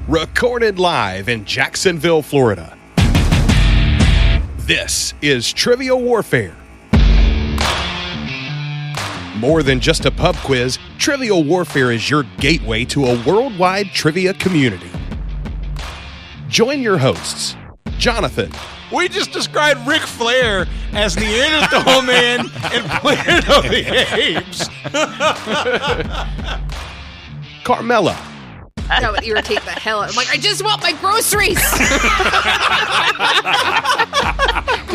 recorded live in Jacksonville, Florida. This is Trivia Warfare. More than just a pub quiz, Trivia Warfare is your gateway to a worldwide trivia community. Join your hosts, Jonathan. We just described Ric Flair as Neanderthal Man and Planet of the Apes. Carmela. That would irritate the hell out. I'm like, I just want my groceries.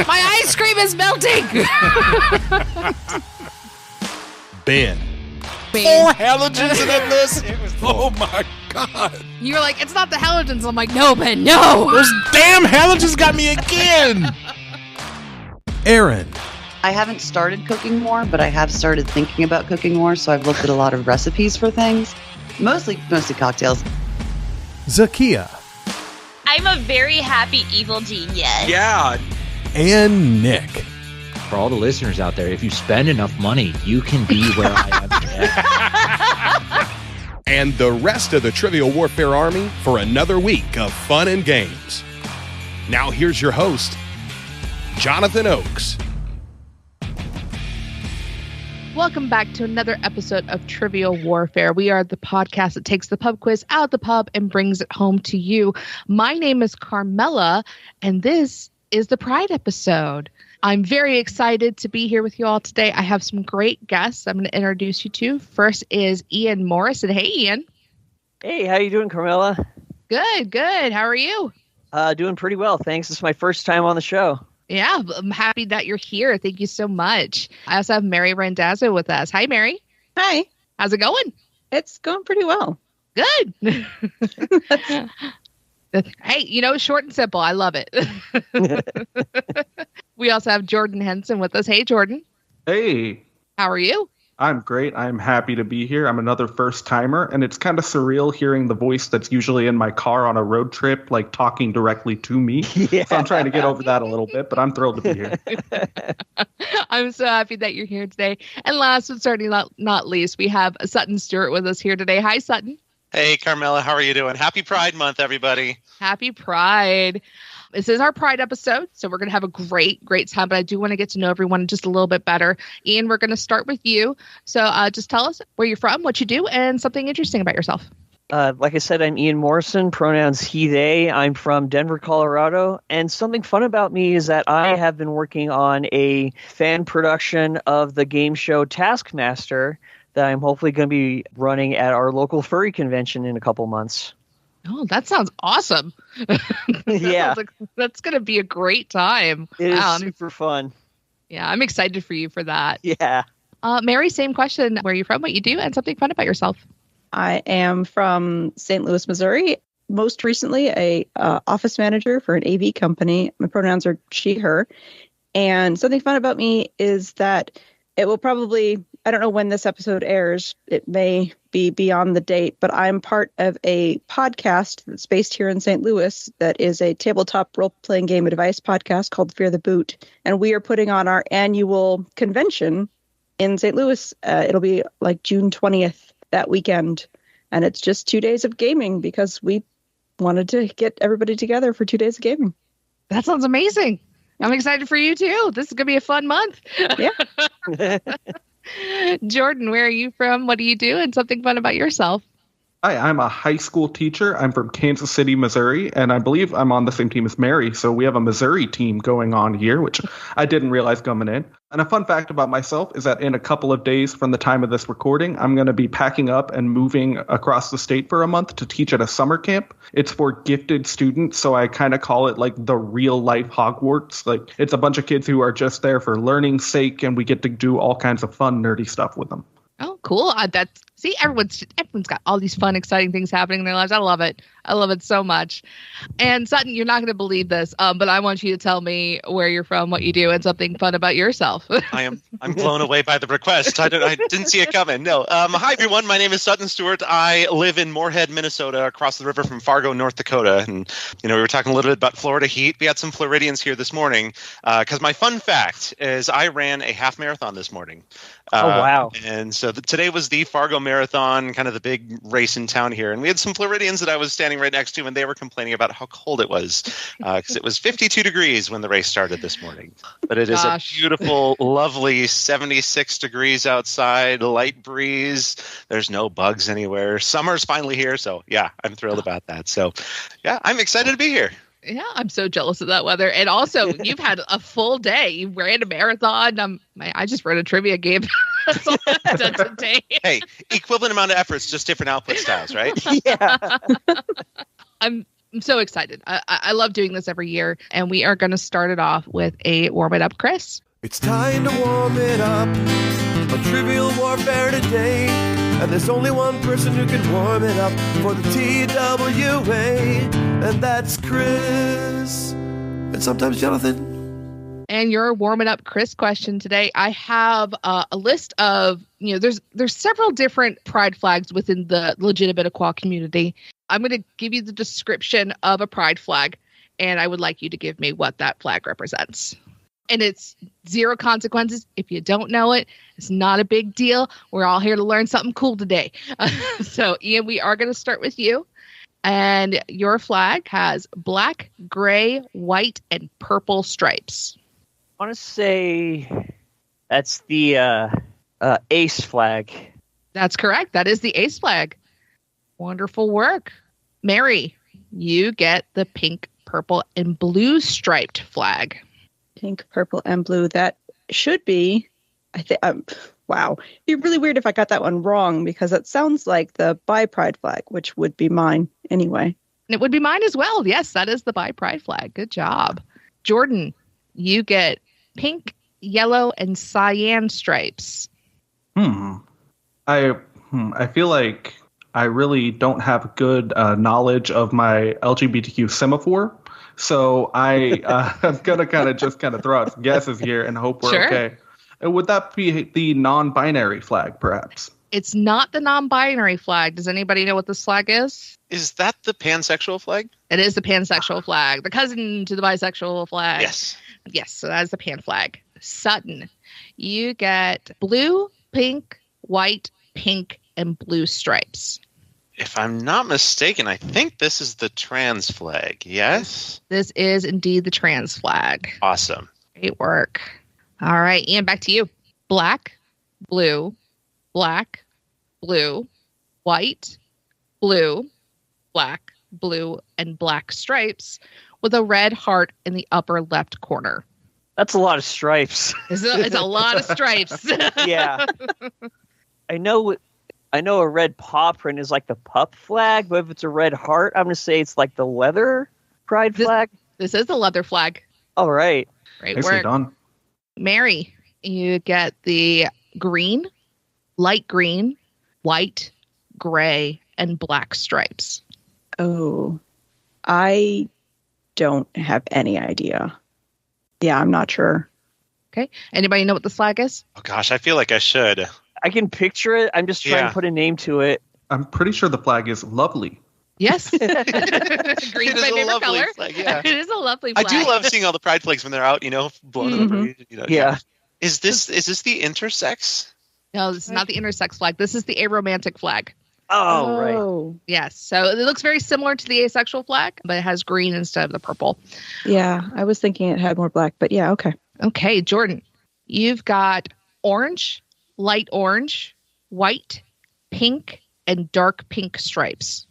My ice cream is melting. Ben. 4 halogens in that list? Oh my God. You were like, it's not the halogens. I'm like, no, Ben, no. Those damn halogens got me again. Aaron. I haven't started cooking more, but I have started thinking about cooking more, so I've looked at a lot of recipes for things. Mostly cocktails. Zakia. I'm a very happy evil genius. Yeah. And Nick. For all the listeners out there, if you spend enough money, you can be where I am today. And the rest of the Trivia Warfare Army for another week of fun and games. Now here's your host, Jonathan Oakes. Welcome back to another episode of Trivia Warfare. We are the podcast that takes the pub quiz out of the pub and brings it home to you. My name is Carmela, and this is the Pride episode. I'm very excited to be here with you all today. I have some great guests I'm going to introduce you to. First is Ian Morrison. Hey, Ian. Hey, how you doing, Carmela? Good. How are you? Doing pretty well, thanks. This is my first time on the show. Yeah, I'm happy that you're here. Thank you so much. I also have Mary Randazzo with us. Hi, Mary. Hi. How's it going? It's going pretty well. Good. Hey, short and simple. I love it. We also have Jordan Henson with us. Hey, Jordan. Hey. How are you? I'm great. I'm happy to be here. I'm another first timer, and it's kind of surreal hearing the voice that's usually in my car on a road trip, like talking directly to me. Yeah. So I'm trying to get over that a little bit, but I'm thrilled to be here. I'm so happy that you're here today. And last but certainly not least, we have Sutton Stewart with us here today. Hi, Sutton. Hey, Carmela. How are you doing? Happy Pride Month, everybody. Happy Pride. This is our Pride episode, so we're going to have a great time, but I do want to get to know everyone just a little bit better. Ian, we're going to start with you. So just tell us where you're from, what you do, and something interesting about yourself. Like I said, I'm Ian Morrison, pronouns he, they. I'm from Denver, Colorado, and something fun about me is that I have been working on a fan production of the game show Taskmaster that I'm hopefully going to be running at our local furry convention in a couple months. Oh, that sounds awesome. Yeah. That's going to be a great time. It is super fun. Yeah, I'm excited for you for that. Yeah. Mary, same question. Where are you from, what you do, and something fun about yourself. I am from St. Louis, Missouri. Most recently, a office manager for an AV company. My pronouns are she, her. And something fun about me is that it will probably, I don't know when this episode airs. It may be beyond the date, but I'm part of a podcast that's based here in St. Louis that is a tabletop role-playing game advice podcast called Fear the Boot. And we are putting on our annual convention in St. Louis. It'll be like June 20th that weekend. And it's just 2 days of gaming because we wanted to get everybody together for 2 days of gaming. That sounds amazing. I'm excited for you too. This is going to be a fun month. Yeah. Jordan, where are you from? What do you do? And something fun about yourself. Hi, I'm a high school teacher. I'm from Kansas City, Missouri, and I believe I'm on the same team as Mary, so we have a Missouri team going on here, which I didn't realize coming in. And a fun fact about myself is that in a couple of days from the time of this recording, I'm going to be packing up and moving across the state for a month to teach at a summer camp. It's for gifted students, so I kind of call it like the real-life Hogwarts. Like, it's a bunch of kids who are just there for learning's sake, and we get to do all kinds of fun, nerdy stuff with them. Oh, cool. See, everyone's got all these fun, exciting things happening in their lives. I love it. I love it so much. And Sutton, you're not going to believe this, but I want you to tell me where you're from, what you do, and something fun about yourself. I'm blown away by the request. I didn't see it coming. No. Hi, everyone. My name is Sutton Stewart. I live in Moorhead, Minnesota, across the river from Fargo, North Dakota. And, we were talking a little bit about Florida heat. We had some Floridians here this morning because my fun fact is I ran a half marathon this morning. Oh, wow. And so today was the Fargo Marathon, kind of the big race in town here. And we had some Floridians that I was standing right next to, and they were complaining about how cold it was because it was 52 degrees when the race started this morning. But it is a beautiful, lovely 76 degrees outside, light breeze. There's no bugs anywhere. Summer's finally here. So, yeah, I'm thrilled about that. So, yeah, I'm excited to be here. Yeah, I'm so jealous of that weather. And also, you've had a full day. You ran a marathon. I just ran a trivia game. That's all I've done today. Hey, equivalent amount of efforts, just different output styles, right? Yeah. I'm so excited. I love doing this every year. And we are going to start it off with a Warm It Up, Chris. It's time to warm it up on Trivial Warfare today. And there's only one person who can warm it up for the TWA, and that's Chris. And sometimes Jonathan. And your Warm It Up, Chris question today. I have a list of, there's several different pride flags within the legitimate Aqua community. I'm going to give you the description of a pride flag, and I would like you to give me what that flag represents. And it's zero consequences. If you don't know it, it's not a big deal. We're all here to learn something cool today. So, Ian, we are going to start with you. And your flag has black, gray, white, and purple stripes. I want to say that's the ace flag. That's correct. That is the ace flag. Wonderful work. Mary, you get the pink, purple, and blue striped flag. Pink, purple, and blue. That should be, I think, wow. It'd be really weird if I got that one wrong because it sounds like the bi-pride flag, which would be mine anyway. It would be mine as well. Yes, that is the bi-pride flag. Good job. Jordan, you get pink, yellow, and cyan stripes. I feel like I really don't have good knowledge of my LGBTQ semaphore. So I'm going to kind of throw out some guesses here and hope we're okay. Would that be the non-binary flag, perhaps? It's not the non-binary flag. Does anybody know what this flag is? Is that the pansexual flag? It is the pansexual flag. The cousin to the bisexual flag. Yes. Yes, so that is the pan flag. Sutton, you get blue, pink, white, pink, and blue stripes. If I'm not mistaken, I think this is the trans flag. Yes? This is indeed the trans flag. Awesome. Great work. All right, Ian, back to you. Black, blue, white, blue, black, blue, and black stripes with a red heart in the upper left corner. That's a lot of stripes. It's a lot of stripes. Yeah. I know a red paw print is like the pup flag, but if it's a red heart, I'm going to say it's like the leather pride flag. This is the leather flag. All right. Great Nicely work. done. Mary, you get the green, light green, white, gray, and black stripes. Oh, I don't have any idea. Yeah, I'm not sure. Okay. Anybody know what the flag is? Oh, gosh, I feel like I should. I can picture it. I'm just trying to put a name to it. I'm pretty sure the flag is lovely. Yes. Green's my favorite color. Flag, yeah. It is a lovely flag. I do love seeing all the pride flags when they're out, blowing in the breeze. Yeah. Is this the intersex? No, this is not the intersex flag. This is the aromantic flag. Oh, right. Yes. So it looks very similar to the asexual flag, but it has green instead of the purple. Yeah, I was thinking it had more black, but yeah, okay. Okay, Jordan, you've got orange, light orange, white, pink, and dark pink stripes.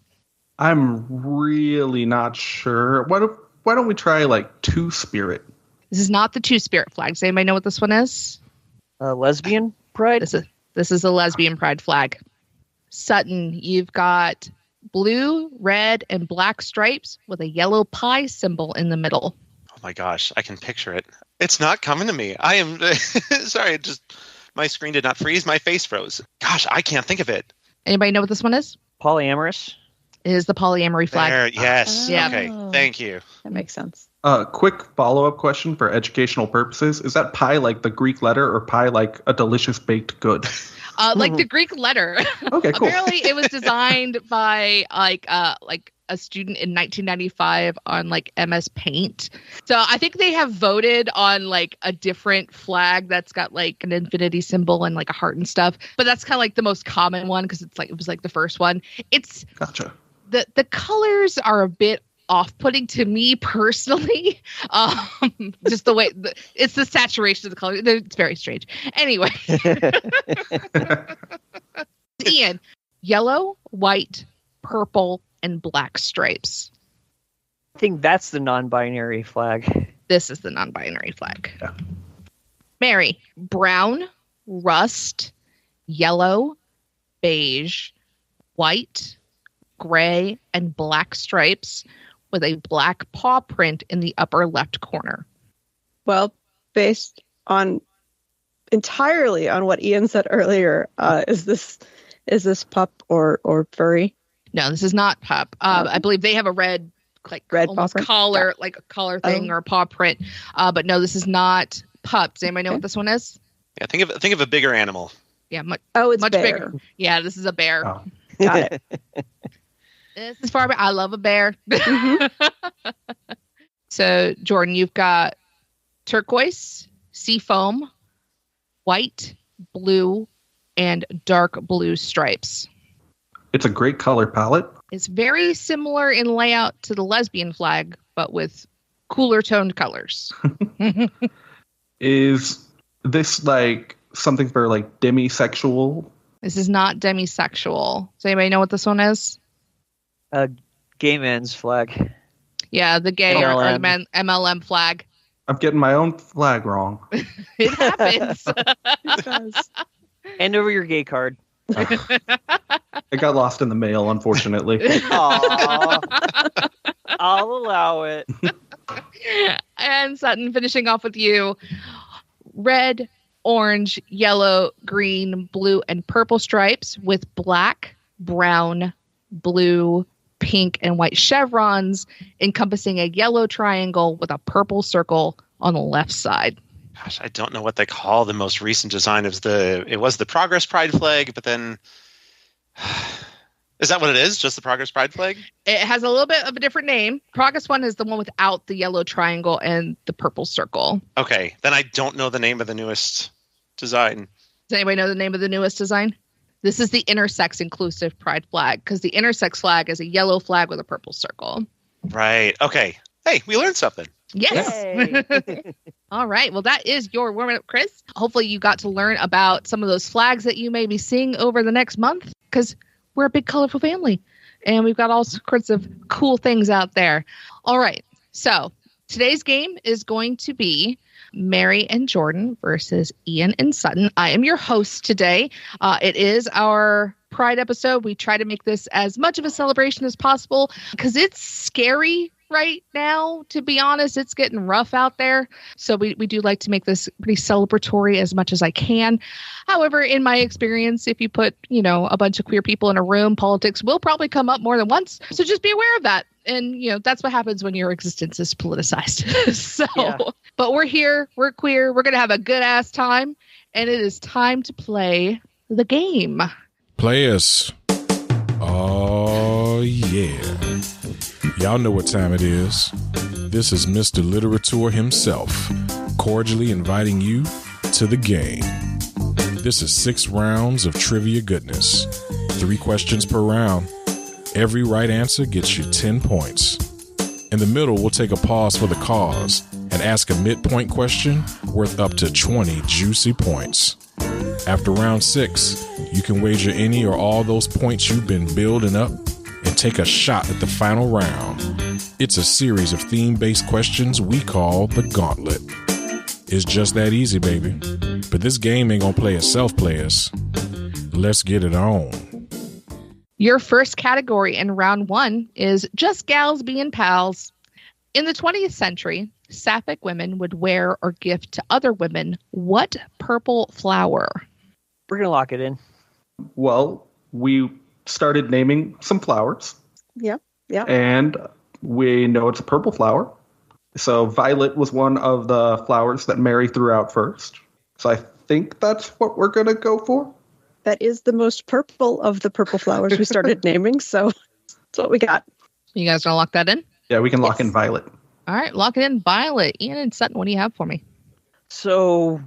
I'm really not sure. Why don't we try like Two-Spirit? This is not the Two-Spirit flag. Does anybody know what this one is? Lesbian pride? This is a lesbian pride flag. Sutton, you've got blue, red, and black stripes with a yellow pie symbol in the middle. Oh my gosh, I can picture it. It's not coming to me. I am sorry, my screen did not freeze, my face froze. Gosh, I can't think of it. Anybody know what this one is? Polyamorous? It is the polyamory flag. There, yes. Yeah. Okay, thank you. That makes sense. Quick follow-up question for educational purposes. Is that pie like the Greek letter or pie like a delicious baked good? Like the Greek letter. Okay, cool. Apparently it was designed by a student in 1995 on like MS Paint. So I think they have voted on like a different flag that's got like an infinity symbol and like a heart and stuff. But that's kind of like the most common one because it was like the first one. It's Gotcha. The colors are a bit off-putting to me personally. Just the way it's the saturation of the color. It's very strange. Anyway, Ian, yellow, white, purple, and black stripes. I think that's the non-binary flag. This is the non-binary flag. Yeah. Mary, brown, rust, yellow, beige, white, gray, and black stripes with a black paw print in the upper left corner. Well, based on entirely on what Ian said earlier, is this pup or furry? No, this is not pup. I believe they have a red almost paw print? collar, like a collar thing or a paw print. But no, this is not pup. Does anybody know what this one is? Yeah, think of a bigger animal. Yeah, it's much bear. bigger. Yeah, this is a bear. Oh. Got it. This is far back. I love a bear. So, Jordan, you've got turquoise, seafoam, white, blue, and dark blue stripes. It's a great color palette. It's very similar in layout to the lesbian flag, but with cooler toned colors. Is this like something for like demisexual? This is not demisexual. Does anybody know what this one is? Gay man's flag. Yeah, the gay or the MLM flag. I'm getting my own flag wrong. It happens. It does. Hand over your gay card. It got lost in the mail, unfortunately. Aww. I'll allow it. And Sutton, finishing off with you. Red, orange, yellow, green, blue, and purple stripes with black, brown, blue, pink, and white chevrons encompassing a yellow triangle with a purple circle on the left side. Gosh, I don't know what they call the most recent design of it was the Progress Pride flag, but then is that what it is? Just the Progress Pride flag? It has a little bit of a different name. Progress one is the one without the yellow triangle and the purple circle. Okay, then I don't know the name of the newest design. Does anybody know the name of the newest design? This is the intersex inclusive pride flag because the intersex flag is a yellow flag with a purple circle. Right. Okay. Hey, we learned something. Yes. All right. Well, that is your warm up, Chris. Hopefully you got to learn about some of those flags that you may be seeing over the next month because we're a big, colorful family and we've got all sorts of cool things out there. All right. So today's game is going to be Mary and Jordan versus Ian and Sutton. I am your host today. It is our Pride episode. We try to make this as much of a celebration as possible because it's scary right now, to be honest. It's getting rough out there. So we do like to make this pretty celebratory as much as I can. However, in my experience, if you put, a bunch of queer people in a room, politics will probably come up more than once. So just be aware of that. And, that's what happens when your existence is politicized. But we're here. We're queer. We're going to have a good ass time. And it is time to play the game. Players. Oh, yeah. Y'all know what time it is. This is Mr. Literature himself, cordially inviting you to the game. This is 6 rounds of trivia goodness. 3 questions per round. Every right answer gets you 10 points. In the middle, we'll take a pause for the cause and ask a midpoint question worth up to 20 juicy points. After round 6, you can wager any or all those points you've been building up and take a shot at the final round. It's a series of theme-based questions we call the Gauntlet. It's just that easy, baby. But this game ain't gonna play itself, players. Let's get it on. Your first category in round 1 is just gals being pals. In the 20th century, sapphic women would wear or gift to other women what purple flower? We're going to lock it in. Well, we started naming some flowers. Yeah. And we know it's a purple flower. So violet was one of the flowers that Mary threw out first. So I think that's what we're going to go for. That is the most purple of the purple flowers we started naming, so that's what we got. You guys gonna lock that in? Yeah, we can lock in violet. All right, lock it in violet. Ian and Sutton, what do you have for me? So,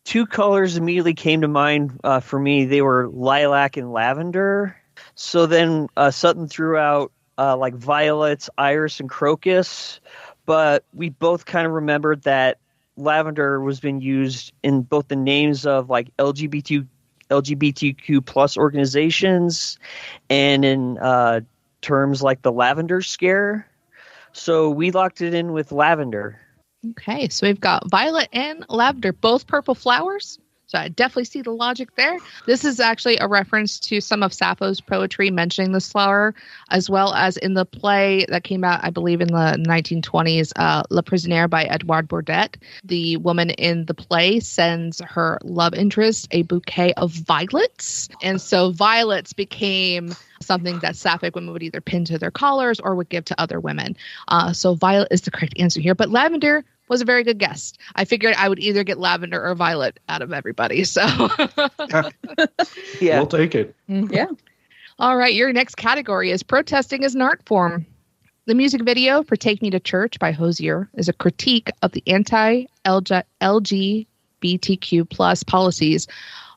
two colors immediately came to mind for me. They were lilac and lavender. So then Sutton threw out like violets, iris, and crocus. But we both kind of remembered that lavender was being used in both the names of like LGBTQ plus organizations and in terms like the lavender scare. So we locked it in with lavender. Okay, so we've got violet and lavender, both purple flowers. So I definitely see the logic there. This is actually a reference to some of Sappho's poetry mentioning this flower, as well as in the play that came out, I believe, in the 1920s, La Prisonnière by Edouard Bordet. The woman in the play sends her love interest a bouquet of violets. And so violets became something that Sapphic women would either pin to their collars or would give to other women. So violet is the correct answer here. But lavender was a very good guess. I figured I would either get lavender or violet out of everybody. So yeah, we'll take it. Yeah. All right. Your next category is protesting as an art form. The music video for Take Me to Church by Hozier is a critique of the anti-LGBTQ plus policies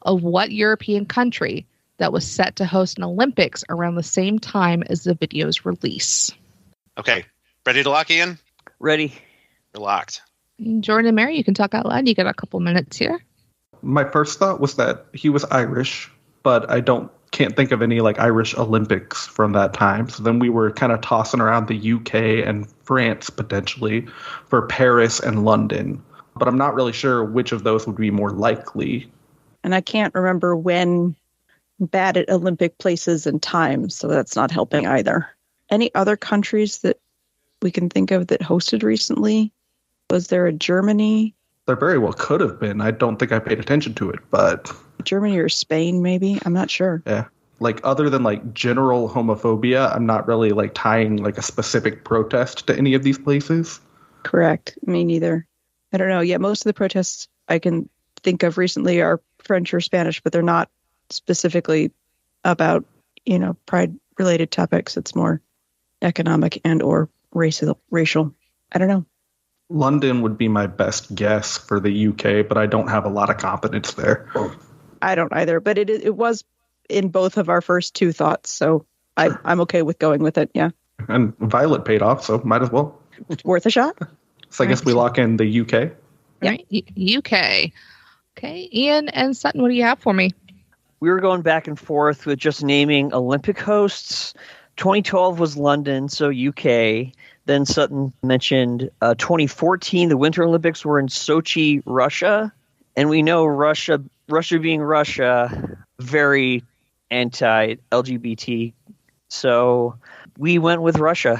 of what European country that was set to host an Olympics around the same time as the video's release. Okay. Ready to lock in? Ready. You're locked. Jordan and Mary, you can talk out loud. You got a couple minutes here. My first thought was that he was Irish, but I can't think of any like Irish Olympics from that time. So then we were kind of tossing around the UK and France potentially for Paris and London. But I'm not really sure which of those would be more likely. And I can't remember when bad at Olympic places and times, so that's not helping either. Any other countries that we can think of that hosted recently? Was there a Germany? There very well could have been. I don't think I paid attention to it, but Germany or Spain, maybe? I'm not sure. Yeah. Like other than like general homophobia, I'm not really like tying like a specific protest to any of these places. Correct. Me neither. I don't know. Yeah, most of the protests I can think of recently are French or Spanish, but they're not specifically about, pride-related topics. It's more economic and or racial. I don't know. London would be my best guess for the UK, but I don't have a lot of confidence there. I don't either, but it was in both of our first two thoughts, so I'm okay with going with it, yeah. And Violet paid off, so might as well. It's worth a shot. So I guess we lock in the UK. Yeah. Right. UK. Okay, Ian and Sutton, what do you have for me? We were going back and forth with just naming Olympic hosts. 2012 was London, so UK. Then Sutton mentioned 2014, the Winter Olympics were in Sochi, Russia. And we know Russia being Russia, very anti-LGBT. So we went with Russia.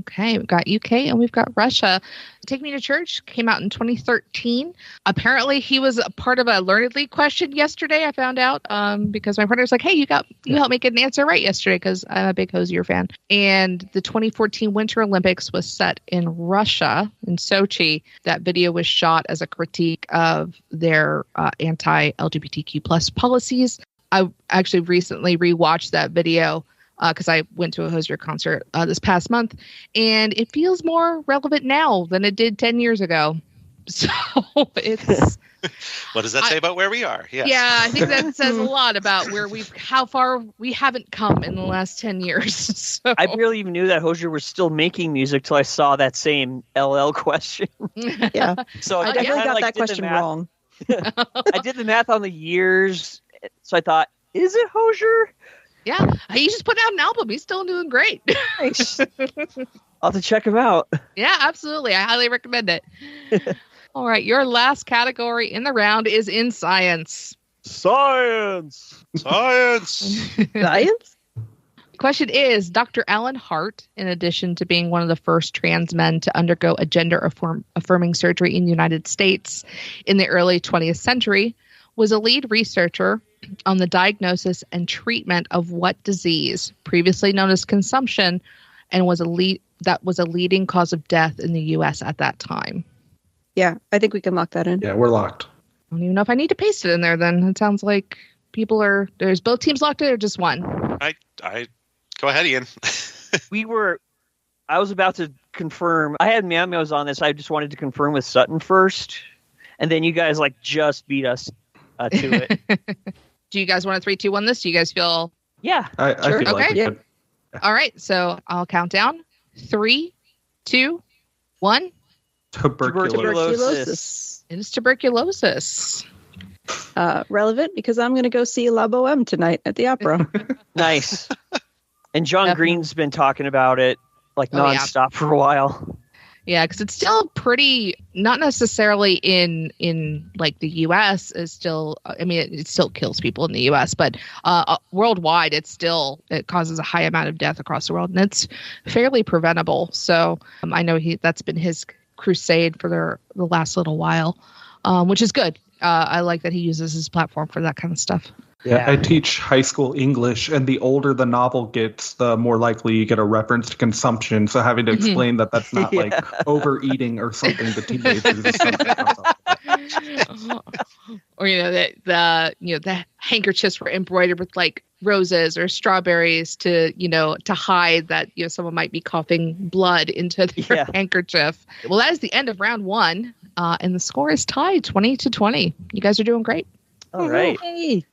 Okay, we've got UK and we've got Russia. Take Me to Church came out in 2013. Apparently, he was a part of a Learned League question yesterday. I found out because my partner was like, "Hey, you helped me get an answer right yesterday," because I'm a big Hozier fan. And the 2014 Winter Olympics was set in Russia, in Sochi. That video was shot as a critique of their anti-LGBTQ plus policies. I actually recently rewatched that video because I went to a Hozier concert this past month, and it feels more relevant now than it did 10 years ago. So it's... What does that say about where we are? Yes. Yeah, I think that says a lot about how far we haven't come in the last 10 years. So. I barely even knew that Hozier was still making music till I saw that same LL question. Yeah. So I definitely got that question wrong. I did the math on the years, so I thought, is it Hozier? Yeah, he's just putting out an album. He's still doing great. Nice. I'll have to check him out. Yeah, absolutely. I highly recommend it. All right, your last category in the round is in science. Science. Science? Question is, Dr. Alan Hart, in addition to being one of the first trans men to undergo a gender-affirming surgery in the United States in the early 20th century, was a lead researcher on the diagnosis and treatment of what disease, previously known as consumption, and was a leading cause of death in the U.S. at that time. Yeah, I think we can lock that in. Yeah, we're locked. I don't even know if I need to paste it in there then. It sounds like there's both teams locked in or just one. I go ahead, Ian. I was about to confirm. I had Meows on this. I just wanted to confirm with Sutton first, and then you guys just beat us to it. Do you guys want to 3, 2, 1 this? Do you guys feel? Yeah. I Sure. feel like we could. All right. So I'll count down. 3, 2, 1. Tuberculosis. It is tuberculosis. Relevant because I'm going to go see La Boheme tonight at the opera. Nice. And John Green's been talking about it nonstop for a while. Yeah, because it's still pretty, not necessarily in like the U.S. is still. I mean, it still kills people in the U.S., but worldwide, it causes a high amount of death across the world, and it's fairly preventable. So I know that's been his crusade for the last little while, which is good. I like that he uses his platform for that kind of stuff. Yeah, I teach high school English, and the older the novel gets, the more likely you get a reference to consumption. So having to explain that's not like overeating or something to teenagers is something that comes up. Or the handkerchiefs were embroidered with like roses or strawberries to hide that someone might be coughing blood into their handkerchief. Well, that is the end of round 1, and the score is tied 20-20. You guys are doing great. All right. Hey.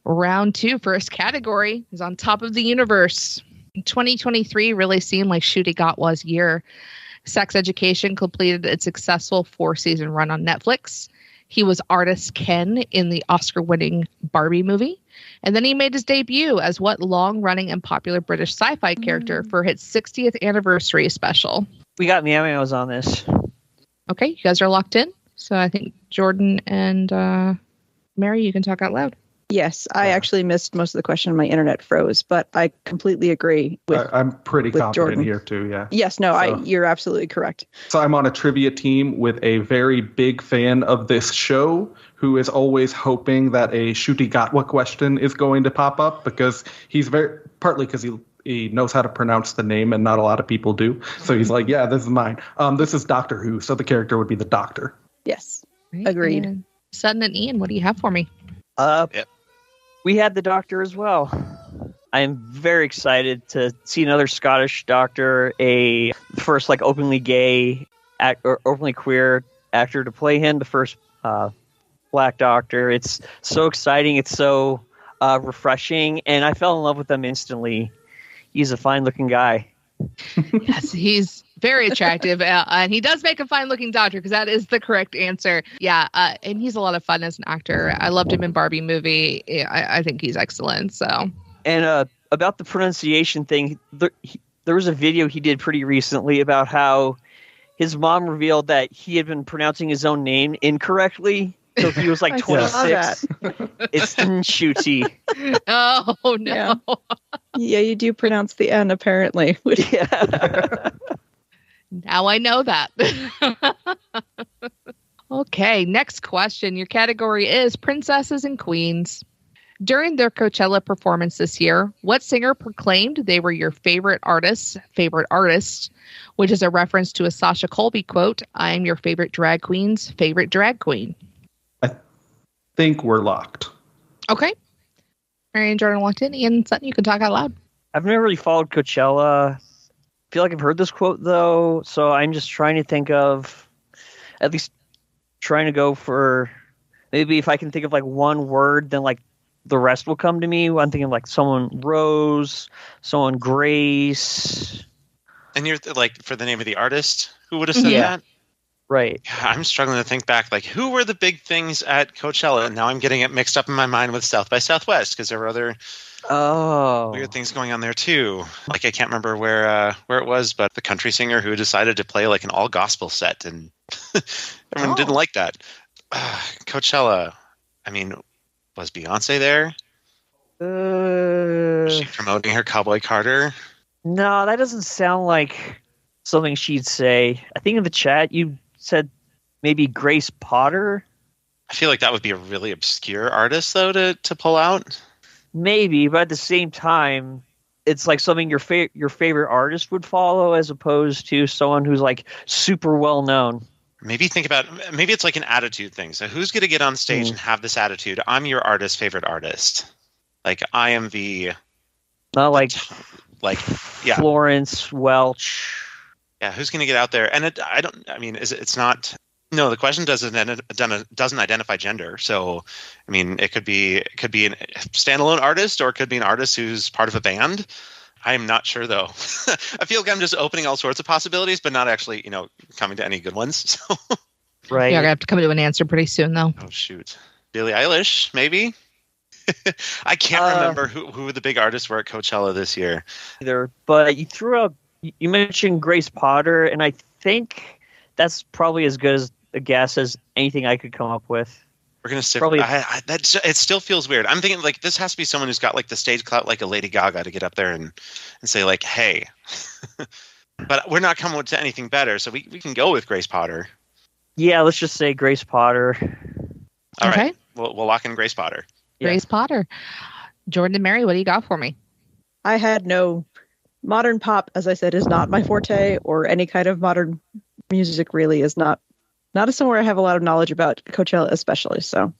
Round 2, first category, is on top of the universe. 2023 really seemed like Ncuti Gatwa's year. Sex Education completed its successful 4-season run on Netflix. He was artist Ken in the Oscar-winning Barbie movie. And then he made his debut as long-running and popular British sci-fi character for his 60th anniversary special. We got Meows on this. Okay, you guys are locked in. So I think Jordan and Mary, you can talk out loud. Yes, I actually missed most of the question. My internet froze, but I completely agree with I'm pretty confident Jordan. here too, yeah. Yes, no, you're absolutely correct. So I'm on a trivia team with a very big fan of this show who is always hoping that a Ncuti Gatwa question is going to pop up because he's partly because he knows how to pronounce the name and not a lot of people do. So he's like, yeah, this is mine. This is Doctor Who, so the character would be the Doctor. Yes, Right. agreed. And Sutton and Ian, what do you have for me? We had the Doctor as well. I am very excited to see another Scottish Doctor, a first openly gay or openly queer actor to play him, the first Black Doctor. It's so exciting. It's so refreshing, and I fell in love with him instantly. He's a fine-looking guy. Yes, he's very attractive, and he does make a fine-looking doctor because that is the correct answer. Yeah, and he's a lot of fun as an actor. I loved him in Barbie movie. I think he's excellent. So, and about the pronunciation thing, there was a video he did pretty recently about how his mom revealed that he had been pronouncing his own name incorrectly. So he was 26. It's Ncuti. Oh no! Yeah, you do pronounce the N apparently. Yeah. Now I know that. Okay, next question. Your category is Princesses and Queens. During their Coachella performance this year, what singer proclaimed they were your favorite artist, which is a reference to a Sasha Colby quote, "I am your favorite drag queen's favorite drag queen." I think we're locked. Okay. Mary and Jordan locked in. Ian Sutton, you can talk out loud. I've never really followed Coachella. I feel like I've heard this quote, though, so I'm just trying to think of, at least trying to go for, maybe if I can think of one word, then the rest will come to me. I'm thinking someone Rose, someone Grace. And you're for the name of the artist, who would have said that? Right. I'm struggling to think back, who were the big things at Coachella? And now I'm getting it mixed up in my mind with South by Southwest because there were other weird things going on there too. I can't remember where it was, but the country singer who decided to play an all gospel set, and everyone didn't like that. Coachella. I mean, was Beyonce there? Was she promoting her Cowboy Carter? No, that doesn't sound like something she'd say. I think in the chat you said maybe Grace Potter. I feel like that would be a really obscure artist, though, to pull out. Maybe, but at the same time, it's something your favorite artist would follow, as opposed to someone who's super well known. Maybe think about, maybe it's an attitude thing. So who's going to get on stage and have this attitude? I'm your artist's favorite artist. I am the... Not Like, yeah, Florence Welch. yeah, who's going to get out there? And it's not. No, the question doesn't identify gender. So, I mean, it could be a standalone artist, or it could be an artist who's part of a band. I'm not sure, though. I feel like I'm just opening all sorts of possibilities, but not actually, coming to any good ones. So. Right. You're going to have to come to an answer pretty soon, though. Oh, shoot. Billie Eilish, maybe? I can't remember who the big artists were at Coachella this year. Either, but you mentioned Grace Potter, and I think that's probably as good as a guess as anything I could come up with. We're gonna stick. Probably. It still feels weird. I'm thinking like this has to be someone who's got like the stage clout, like a Lady Gaga, to get up there and say like, "Hey," but we're not coming to anything better, so we can go with Grace Potter. Yeah, let's just say Grace Potter. All right, we'll lock in Grace Potter. Grace Potter. Jordan and Mary, what do you got for me? I had no modern pop, as I said, is not my forte, or any kind of modern music really is not somewhere I have a lot of knowledge about, Coachella especially. So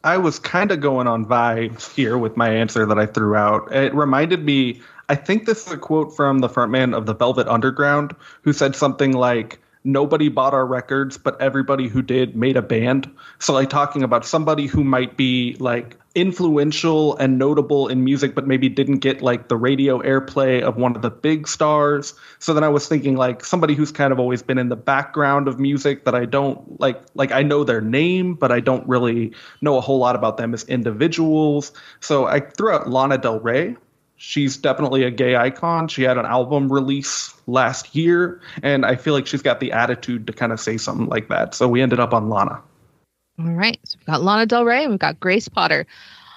I was kind of going on vibes here with my answer that I threw out. It reminded me, I think this is a quote from the frontman of the Velvet Underground, who said something like, "Nobody bought our records, but everybody who did made a band." So like talking about somebody who might be like influential and notable in music, but maybe didn't get like the radio airplay of one of the big stars. So then I was thinking like somebody who's kind of always been in the background of music that I don't like I know their name, but I don't really know a whole lot about them as individuals. So I threw out Lana Del Rey. She's definitely a gay icon. She had an album release last year, and I feel like she's got the attitude to kind of say something like that. So we ended up on Lana. All right. So we've got Lana Del Rey and we've got Grace Potter.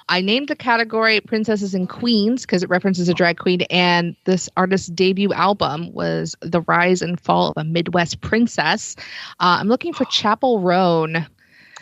I named the category Princesses and Queens because it references a drag queen, and this artist's debut album was The Rise and Fall of a Midwest Princess. I'm looking for Chapel Roan.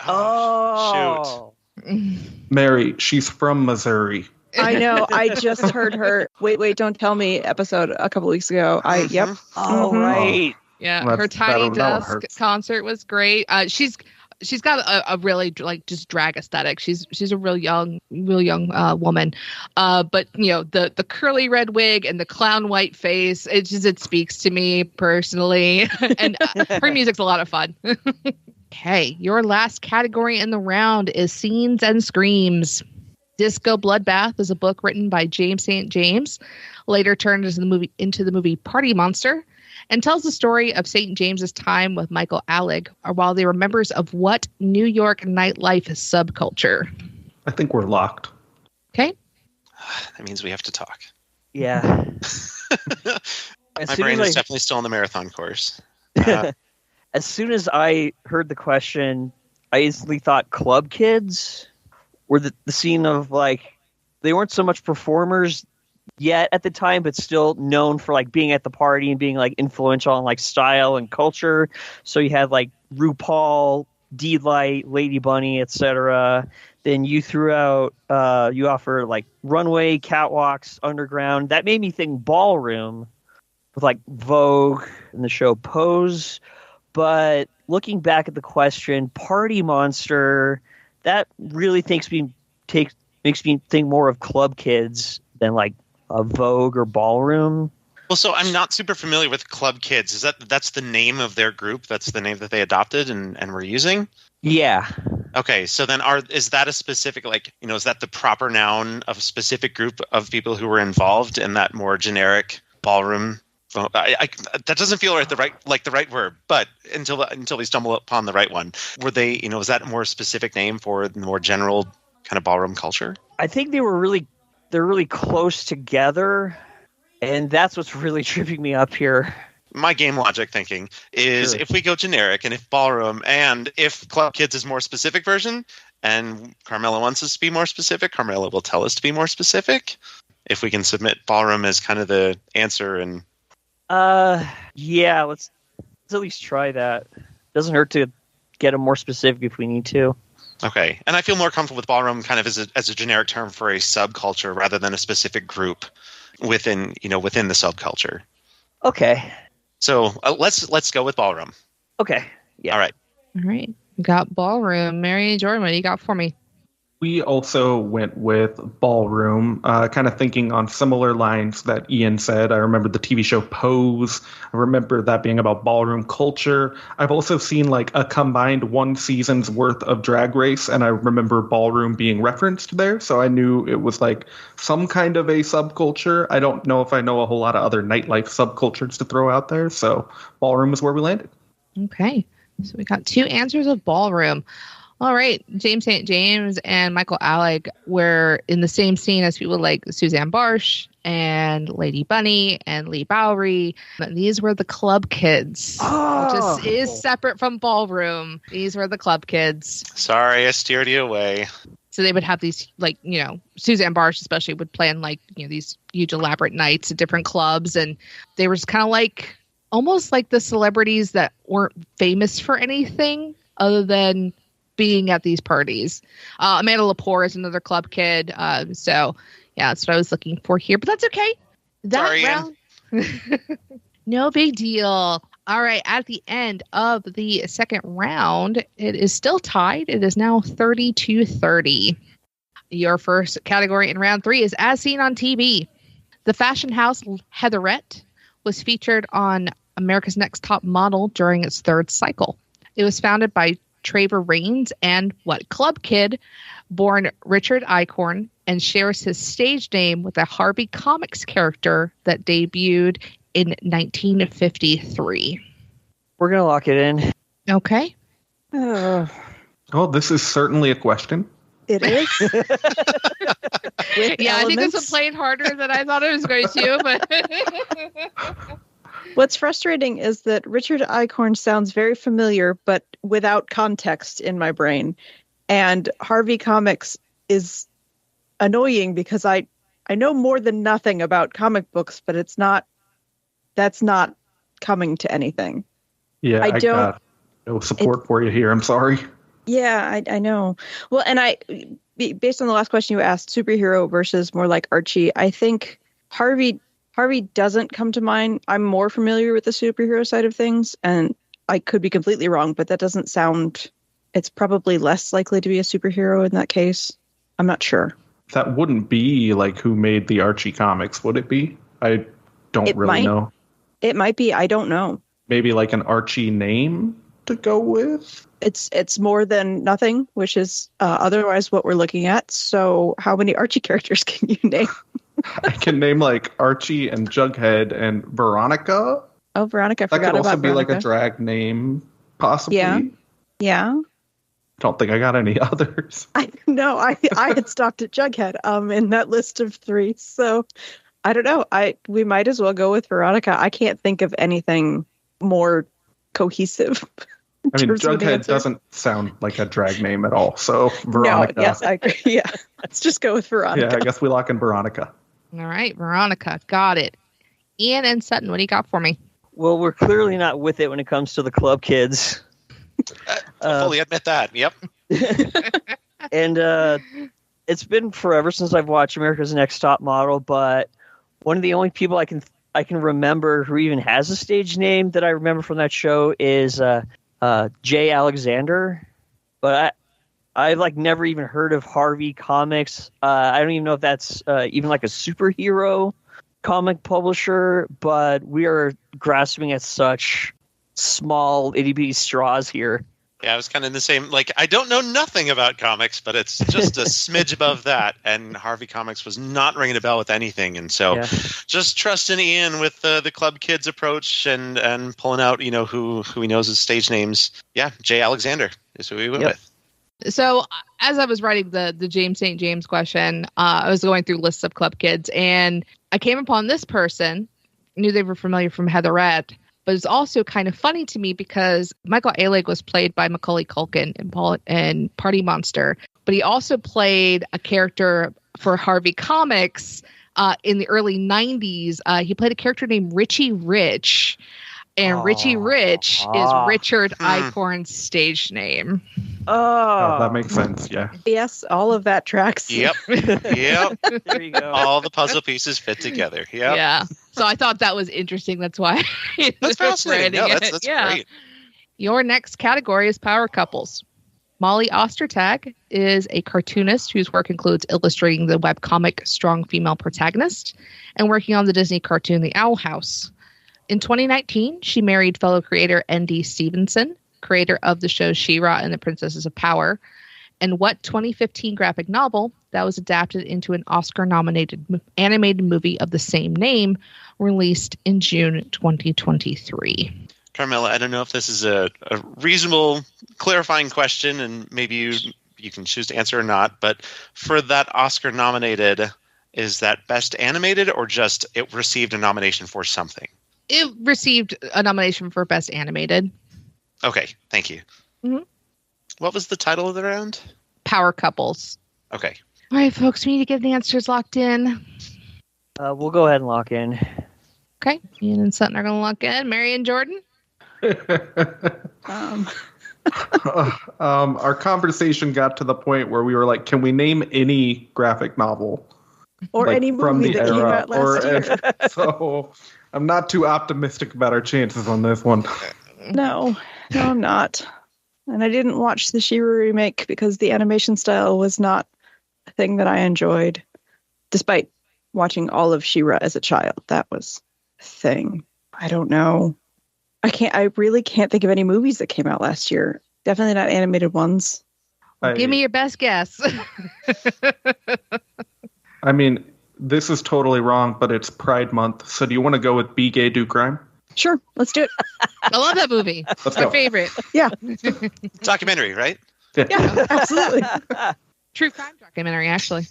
Oh, shoot. Mary, she's from Missouri. I know. I just heard her Wait, Don't Tell Me episode a couple weeks ago. Yep. Oh, right. Yeah, Well, her Tiny that Desk hurts. concert was great. She's got a really like just drag aesthetic. She's a real young woman. But the curly red wig and the clown white face, it speaks to me personally. And her music's a lot of fun. Okay, your last category in the round is Scenes and Screams. Disco Bloodbath is a book written by James St. James, later turned into the movie Party Monster, and tells the story of St. James's time with Michael Alec, while they were members of what New York nightlife subculture? I think we're locked. Okay. That means we have to talk. Yeah. My brain is definitely still on the marathon course. As soon as I heard the question, I instantly thought club kids were the scene of like, they weren't so much performers yet at the time, but still known for like being at the party and being like influential on like style and culture. So you had like RuPaul, D-Light, Lady Bunny, etc. Then you threw out, you offer like runway, catwalks, underground. That made me think ballroom with like Vogue and the show Pose. But looking back at the question, Party Monster, that really makes me think more of club kids than like a Vogue or ballroom. Well, so I'm not super familiar with Club Kids. Is that's the name of their group? That's the name that they adopted and were using? Yeah. Okay, so then is that a specific, like, is that the proper noun of a specific group of people who were involved in that more generic ballroom? That doesn't feel the right word, but until we stumble upon the right one, were they, is that a more specific name for the more general kind of ballroom culture? I think they're really close together, and that's what's really tripping me up here. My game logic thinking is If we go generic and if ballroom and if Club Kids is more specific version and Carmela wants us to be more specific, Carmela will tell us to be more specific. If we can submit ballroom as kind of the answer and yeah, let's at least try that. Doesn't hurt to get them more specific if we need to. Okay, and I feel more comfortable with ballroom kind of as a generic term for a subculture rather than a specific group within the subculture. Okay. So let's go with ballroom. Okay. Yeah. All right. All right. We got ballroom. Mary and Jordan, what do you got for me? We also went with ballroom, kind of thinking on similar lines that Ian said. I remember the TV show Pose. I remember that being about ballroom culture. I've also seen like a combined 1 season's worth of Drag Race, and I remember ballroom being referenced there. So I knew it was like some kind of a subculture. I don't know if I know a whole lot of other nightlife subcultures to throw out there. So ballroom is where we landed. Okay. So we got 2 answers of ballroom. All right, James St. James and Michael Alec were in the same scene as people like Suzanne Barsh and Lady Bunny and Lee Bowery. These were the club kids, which is separate from ballroom. These were the club kids. Sorry, I steered you away. So they would have these, like, Suzanne Barsh especially would plan, like, these huge elaborate nights at different clubs. And they were just kind of like, almost like the celebrities that weren't famous for anything other than being at these parties. Amanda Lepore is another club kid. So yeah, that's what I was looking for here, but that's okay. Sorry, round, no big deal. All right. At the end of the second round, it is still tied. It is now 30-30. Your first category in round 3 is as seen on TV. The fashion house Heatherette was featured on America's Next Top Model during its 3rd cycle. It was founded by Traver Raines and club kid born Richard Eichhorn, and shares his stage name with a Harvey Comics character that debuted in 1953. We're going to lock it in. Okay. Oh, this is certainly a question. It is. Yeah, I think this was playing harder than I thought it was going to, but what's frustrating is that Richard Eichhorn sounds very familiar, but without context in my brain. And Harvey Comics is annoying because I know more than nothing about comic books, but that's not coming to anything. Yeah, I got no support for you here. I'm sorry. Yeah, I know. Well, and based on the last question you asked, superhero versus more like Archie, I think Harvey doesn't come to mind. I'm more familiar with the superhero side of things, and I could be completely wrong, but that doesn't sound... It's probably less likely to be a superhero in that case. I'm not sure. That wouldn't be like who made the Archie comics, would it be? I don't really know. It might be. I don't know. Maybe like an Archie name to go with? It's more than nothing, which is otherwise what we're looking at. So how many Archie characters can you name? I can name like Archie and Jughead and Veronica. Oh, Veronica. That could also be like a drag name, possibly. Yeah. Don't think I got any others. I had stopped at Jughead in that list of 3. So I don't know. We might as well go with Veronica. I can't think of anything more cohesive. I mean, Jughead doesn't sound like a drag name at all. So Veronica. No, yes, I agree. Yeah. Let's just go with Veronica. Yeah, I guess we lock in Veronica. All right, Veronica. Got it. Ian and Sutton, what do you got for me? Well, we're clearly not with it when it comes to the club kids. I'll fully admit that. Yep. And it's been forever since I've watched America's Next Top Model, but one of the only people I can remember who even has a stage name that I remember from that show is Jay Alexander. But I like never even heard of Harvey Comics. I don't even know if that's even like a superhero comic publisher, but we are grasping at such small itty-bitty straws here. Yeah, I was kind of in the same, like, I don't know nothing about comics, but it's just a smidge above that, and Harvey Comics was not ringing a bell with anything, and so just trusting Ian with the Club Kids approach and pulling out, who he knows as stage names. Yeah, Jay Alexander is who we went with. So as I was writing the James St. James question, I was going through lists of Club Kids, and I came upon this person, knew they were familiar from Heatherette. But it's also kind of funny to me because Michael Alig was played by Macaulay Culkin in Party Monster. But he also played a character for Harvey Comics in the early 90s. He played a character named Richie Rich. And Richie Rich is Richard Eichhorn's stage name. Oh, that makes sense. Yeah. Yes, all of that tracks. Yep. There you go. All the puzzle pieces fit together. Yep. Yeah. So I thought that was interesting. That's why. That's fascinating. No, that's great. Your next category is power couples. Molly Ostertag is a cartoonist whose work includes illustrating the webcomic Strong Female Protagonist and working on the Disney cartoon The Owl House. In 2019, she married fellow creator N.D. Stevenson, creator of the shows She-Ra and the Princesses of Power, and what 2015 graphic novel that was adapted into an Oscar-nominated animated movie of the same name, released in June 2023. Carmela, I don't know if this is a reasonable, clarifying question, and maybe you can choose to answer or not, but for that Oscar-nominated, is that Best Animated or just it received a nomination for something? It received a nomination for Best Animated. Okay, thank you. Mm-hmm. What was the title of the round? Power Couples. Okay. All right, folks, we need to get the answers locked in. We'll go ahead and lock in. Okay, Ian and Sutton are going to lock in. Mary and Jordan? Our conversation got to the point where we were like, can we name any graphic novel? Or like, any movie that came out last year. So I'm not too optimistic about our chances on this one. No, I'm not. And I didn't watch the She-Ra remake because the animation style was not a thing that I enjoyed, despite watching all of She-Ra as a child. That was a thing. I don't know. I really can't think of any movies that came out last year. Definitely not animated ones. Give me your best guess. I mean, this is totally wrong, but it's Pride Month. So do you want to go with Be Gay, Do Crime? Sure, let's do it. I love that movie. It's my favorite. Yeah. Documentary, right? Yeah, absolutely. True crime documentary, actually.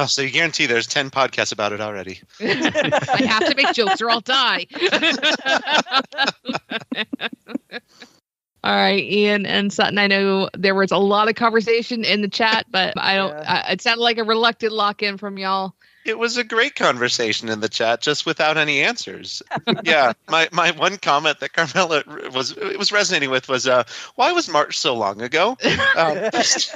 So you guarantee there's 10 podcasts about it already. I have to make jokes or I'll die. All right, Ian and Sutton, I know there was a lot of conversation in the chat, but it sounded like a reluctant lock-in from y'all. It was a great conversation in the chat, just without any answers. Yeah, my one comment that Carmela was resonating with was, why was March so long ago? I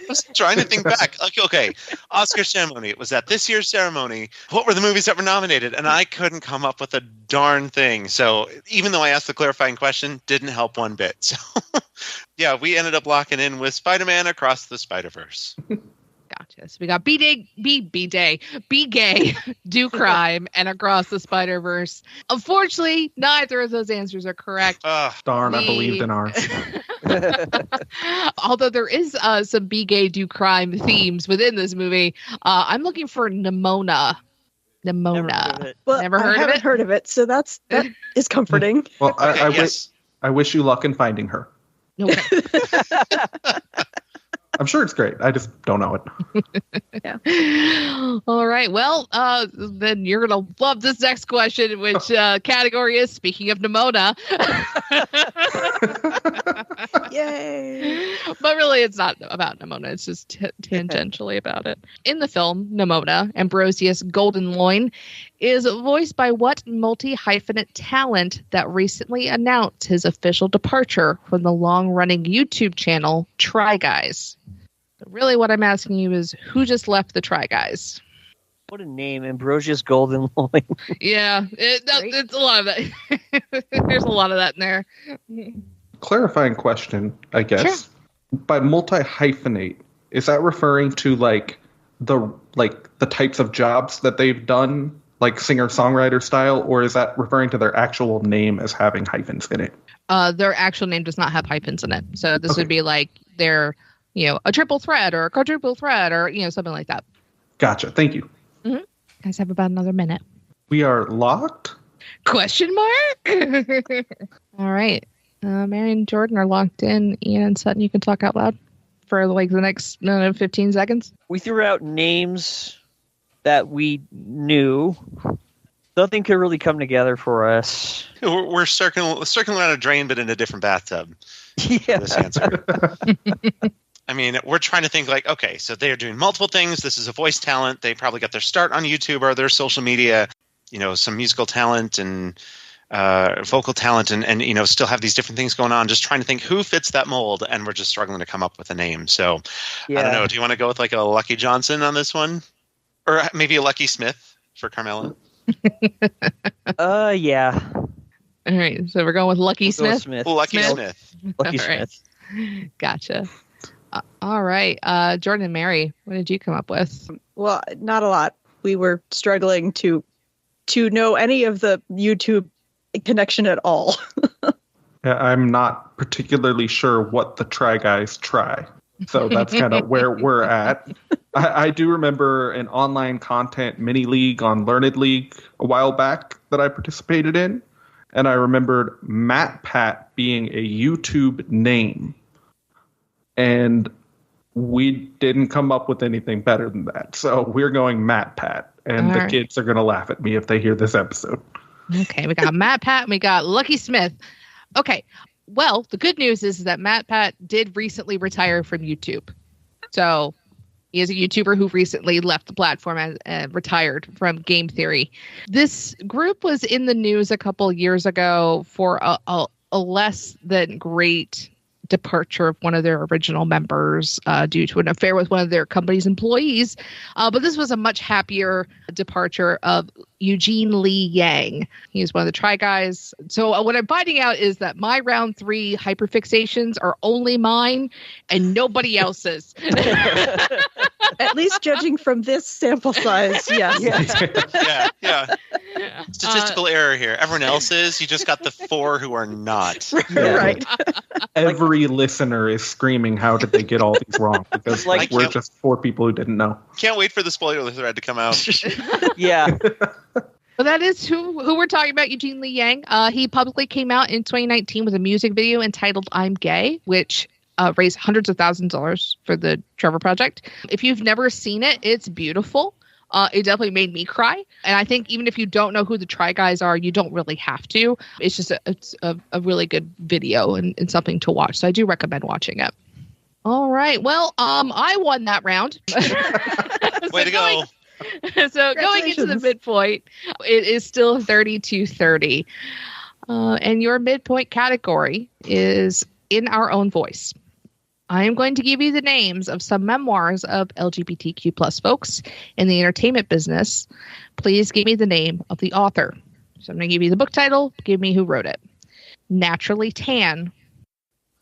was trying to think back. Okay, Oscar ceremony. Was that this year's ceremony? What were the movies that were nominated? And I couldn't come up with a darn thing. So even though I asked the clarifying question, didn't help one bit. So yeah, we ended up locking in with Spider-Man Across the Spider-Verse. Gotcha. So we got Be Gay, Do Crime, and Across the Spider-Verse. Unfortunately, neither of those answers are correct. Darn, I believed in ours. Although there is some Be Gay, Do Crime themes within this movie, I'm looking for Nimona. Well, Never heard I haven't heard of it, so that is comforting. Well, I wish you luck in finding her. Okay. I'm sure it's great. I just don't know it. Yeah. All right. Well, then you're going to love this next question, which category is Speaking of Nimona. Yay. But really, it's not about Nimona. It's just tangentially about it. In the film, Nimona, Ambrosius Goldenloin, is voiced by what multi-hyphenate talent that recently announced his official departure from the long-running YouTube channel Try Guys? But really, what I'm asking you is, who just left the Try Guys? What a name, Ambrosius Goldenloin. Yeah, it's a lot of that. There's a lot of that in there. Clarifying question, I guess. Sure. By multi-hyphenate, is that referring to the types of jobs that they've done, like singer-songwriter style, or is that referring to their actual name as having hyphens in it? Their actual name does not have hyphens in it. So this would be like their, a triple threat or a quadruple threat or, something like that. Gotcha. Thank you. Mm-hmm. Guys have about another minute. We are locked? Question mark? All right. Mary and Jordan are locked in. Ian and Sutton, you can talk out loud for the next 15 seconds. We threw out names that we knew. Nothing could really come together for us. We're circling around a drain, but in a different bathtub. Yeah. For this answer. I mean, we're trying to think okay, so they're doing multiple things. This is a voice talent. They probably got their start on YouTube or their social media, some musical talent and vocal talent and still have these different things going on. Just trying to think who fits that mold. And we're just struggling to come up with a name. So I don't know. Do you want to go with a Lucky Johnson on this one? Or maybe a Lucky Smith for Carmela? Yeah. All right, so we're going with Lucky Smith. Lucky Smith. Lucky All right. Smith. Gotcha. All right, Jordan and Mary, what did you come up with? Well, not a lot. We were struggling to know any of the YouTube connection at all. Yeah, I'm not particularly sure what the Try Guys try. So that's kind of where we're at. I do remember an online content mini league on Learned League a while back that I participated in. And I remembered Matt Pat being a YouTube name. And we didn't come up with anything better than that. So we're going Matt Pat. And the kids are going to laugh at me if they hear this episode. Okay, we got Matt Pat and we got Lucky Smith. Okay, well, the good news is that Matt Pat did recently retire from YouTube. So he is a YouTuber who recently left the platform and retired from Game Theory. This group was in the news a couple years ago for a less than great departure of one of their original members due to an affair with one of their company's employees. But this was a much happier departure of Eugene Lee Yang. He's one of the Try Guys. So what I'm finding out is that my round 3 hyperfixations are only mine and nobody else's. At least judging from this sample size, yes. Yeah. Statistical error here. Everyone else is. You just got the 4 who are not. Right. Every listener is screaming, how did they get all these wrong? Because we're just 4 people who didn't know. Can't wait for the spoiler thread to come out. Yeah. Well, that is who we're talking about, Eugene Lee Yang. He publicly came out in 2019 with a music video entitled I'm Gay, which raised hundreds of thousands of dollars for the Trevor Project. If you've never seen it, it's beautiful. It definitely made me cry. And I think even if you don't know who the Try Guys are, you don't really have to. It's just a really good video and something to watch. So I do recommend watching it. All right. Well, I won that round. Way to go. So going into the midpoint, it is still 32-30. And your midpoint category is in our own voice. I am going to give you the names of some memoirs of LGBTQ plus folks in the entertainment business. Please give me the name of the author. So I'm going to give you the book title. Give me who wrote it. Naturally Tan,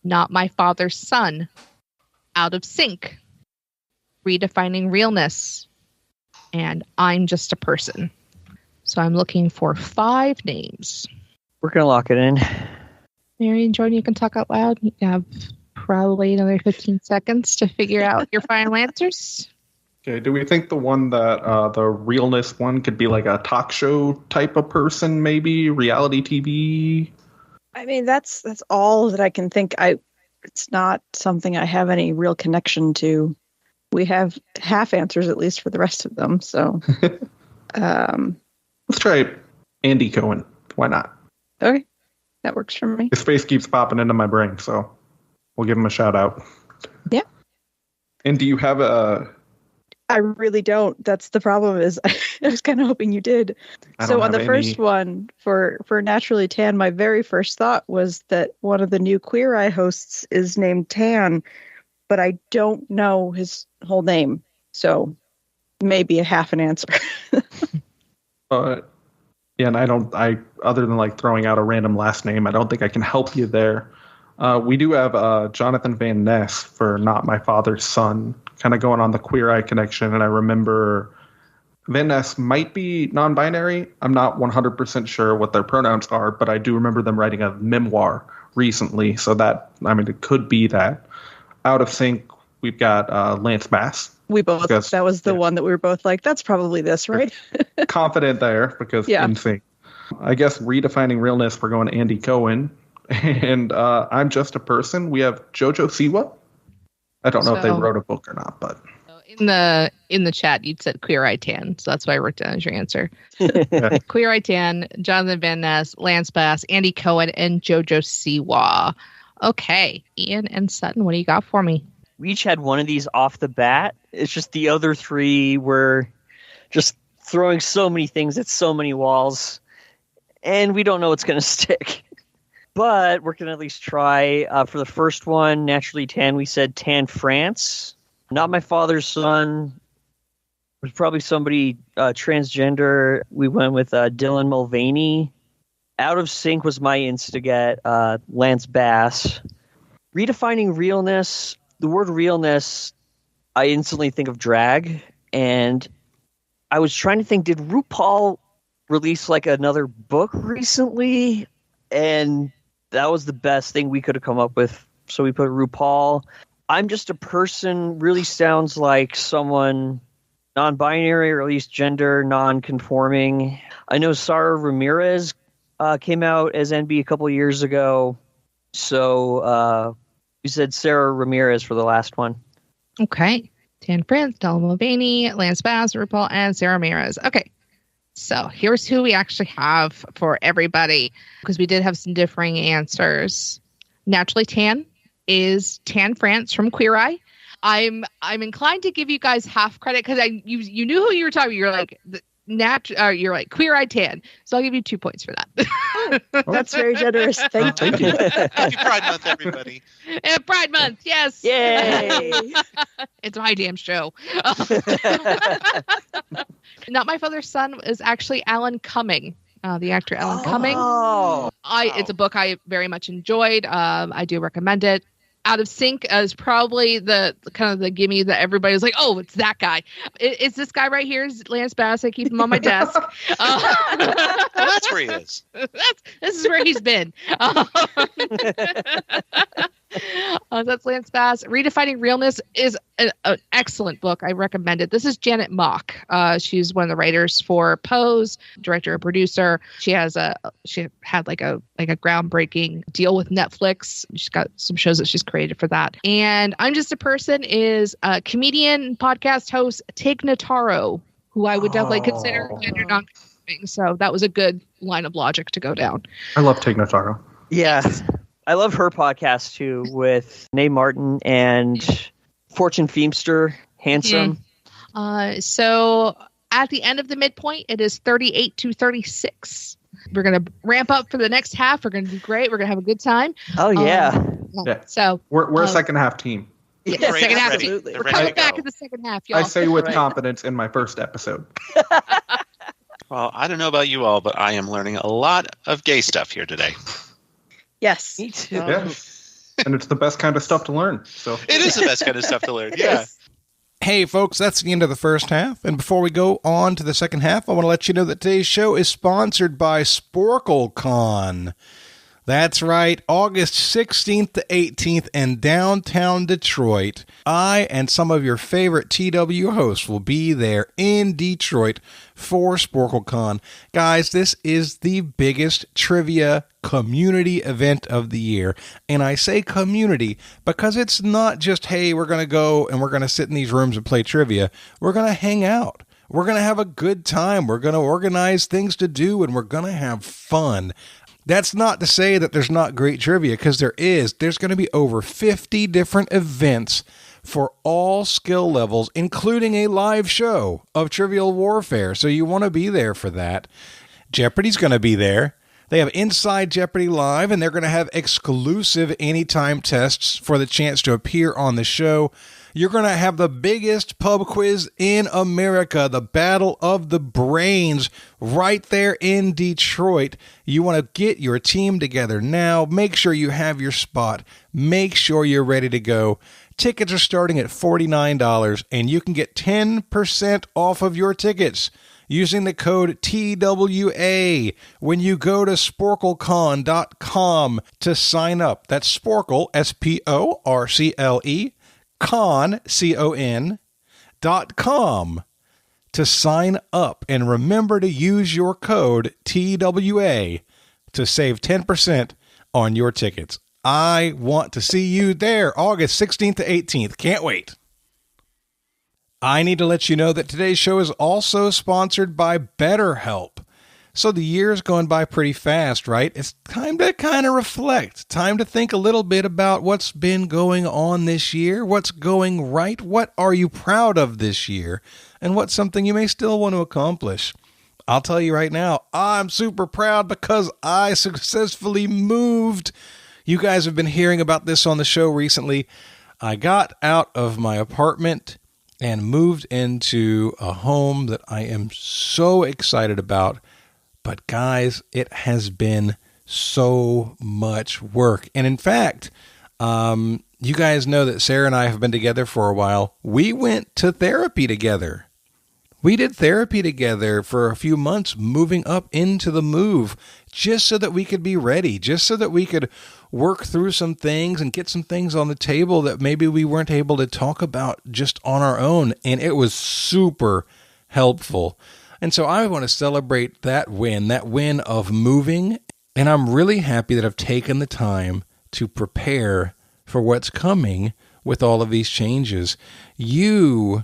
Not My Father's Son, Out of Sync, Redefining Realness, and I'm Just a Person. So I'm looking for 5 names. We're going to lock it in. Mary and Jordan, you can talk out loud. You have probably another 15 seconds to figure out your final answers. Okay, do we think the one that the realness one could be like a talk show type of person, maybe reality TV? I mean, that's all that I can think. It's not something I have any real connection to. We have half answers at least for the rest of them. So, let's try Andy Cohen. Why not? Okay, that works for me. His face keeps popping into my brain, so we'll give him a shout out. Yeah. And do you have a? I really don't. That's the problem. Is I was kind of hoping you did. So on the first one for Naturally Tan, my very first thought was that one of the new Queer Eye hosts is named Tan, but I don't know his whole name. So maybe a half an answer. Yeah, and I other than like throwing out a random last name, I don't think I can help you there. We do have Jonathan Van Ness for Not My Father's Son, kind of going on the Queer Eye connection. And I remember Van Ness might be non-binary. I'm not 100% sure what their pronouns are, but I do remember them writing a memoir recently. So that, I mean, it could be that. Out of Sync, we've got Lance Bass. We both, that was the one that we were both like, that's probably this, right? Confident there because in sync. I guess Redefining Realness, we're going Andy Cohen. And I'm Just a Person. We have Jojo Siwa. I don't know if they wrote a book or not, but in the chat you'd said Queer Eye Tan, so that's why I wrote down as your answer. Queer Eye Tan, Jonathan Van Ness, Lance Bass, Andy Cohen, and Jojo Siwa. Okay, Ian and Sutton, what do you got for me? We each had one of these off the bat. It's just the other 3 were just throwing so many things at so many walls, and we don't know what's going to stick. But we're going to at least try. For the first one, Naturally Tan, we said Tan France. Not My Father's Son was probably somebody transgender. We went with Dylan Mulvaney. Out of Sync was my instigate. Lance Bass. Redefining realness. The word realness, I instantly think of drag. And I was trying to think, did RuPaul release like another book recently? And that was the best thing we could have come up with. So we put RuPaul. I'm just a person, really sounds like someone non-binary, or at least gender non-conforming. I know Sarah Ramirez came out as NB a couple of years ago. So we said Sarah Ramirez for the last one. Okay. Tan France, Della Mulvaney, Lance Bass, RuPaul, and Sarah Ramirez. Okay. So here's who we actually have for everybody, because we did have some differing answers. Naturally Tan is Tan France from Queer Eye. I'm inclined to give you guys half credit because you knew who you were talking about. You're like you're like Queer Eye Tan, so I'll give you 2 points for that. That's very generous. Thank you. Happy Pride Month, everybody. And Pride Month, yes. Yay! It's my damn show. Not My Father's Son is actually Alan Cumming, the actor Alan Cumming. It's a book I very much enjoyed. I do recommend it. Out of Sync is probably the kind of the gimme that everybody's like, oh, it's that guy. It's this guy right here, is Lance Bass. I keep him on my desk. Well, that's where he is. This is where he's been. That's Lance Bass. Redefining Realness is an excellent book. I recommend it. This is Janet Mock. She's one of the writers for Pose, director and producer. She had like a groundbreaking deal with Netflix. She's got some shows that she's created for that. And I'm Just a Person is a comedian, podcast host, Tig Notaro, who I would definitely consider gender non-conforming. So that was a good line of logic to go down. I love Tig Notaro. Yeah. I love her podcast too, with Nate Martin and Fortune Feemster, Henson. So at the end of the midpoint, it is 38-36. We're going to ramp up for the next half. We're going to do great. We're going to have a good time. Oh, yeah. So we're a second half team. Yeah, second half. Absolutely. We're coming back in the second half, y'all. I say with confidence in my first episode. Well, I don't know about you all, but I am learning a lot of gay stuff here today. Yes. Me too. Yeah. And it's the best kind of stuff to learn. So it is the best kind of stuff to learn. Yeah. Hey, folks, that's the end of the first half. And before we go on to the second half, I want to let you know that today's show is sponsored by SporkleCon. That's right, August 16th to 18th in downtown Detroit. I and some of your favorite TW hosts will be there in Detroit for SporkleCon. Guys, this is the biggest trivia community event of the year. And I say community because it's not just, hey, we're going to go and we're going to sit in these rooms and play trivia. We're going to hang out. We're going to have a good time. We're going to organize things to do, and we're going to have fun. That's not to say that there's not great trivia, because there is. There's going to be over 50 different events for all skill levels, including a live show of Trivial Warfare. So you want to be there for that. Jeopardy's going to be there. They have Inside Jeopardy Live, and they're going to have exclusive anytime tests for the chance to appear on the show. You're going to have the biggest pub quiz in America, the Battle of the Brains, right there in Detroit. You want to get your team together now. Make sure you have your spot. Make sure you're ready to go. Tickets are starting at $49, and you can get 10% off of your tickets using the code TWA when you go to sporklecon.com to sign up. That's Sporkle, SPORCLE, con, CON.com to sign up. And remember to use your code TWA to save 10% on your tickets. I want to see you there August 16th to 18th. Can't wait. I need to let you know that today's show is also sponsored by BetterHelp. So the year's going by pretty fast, right? It's time to kind of reflect. Time to think a little bit about what's been going on this year, what's going right, what are you proud of this year, and what's something you may still want to accomplish. I'll tell you right now, I'm super proud because I successfully moved. You guys have been hearing about this on the show recently. I got out of my apartment and moved into a home that I am so excited about. But guys, it has been so much work. And in fact, you guys know that Sarah and I have been together for a while. We went to therapy together. We did therapy together for a few months, moving up into the move, just so that we could be ready, just so that we could work through some things and get some things on the table that maybe we weren't able to talk about just on our own. And it was super helpful. And so I want to celebrate that win of moving. And I'm really happy that I've taken the time to prepare for what's coming with all of these changes. You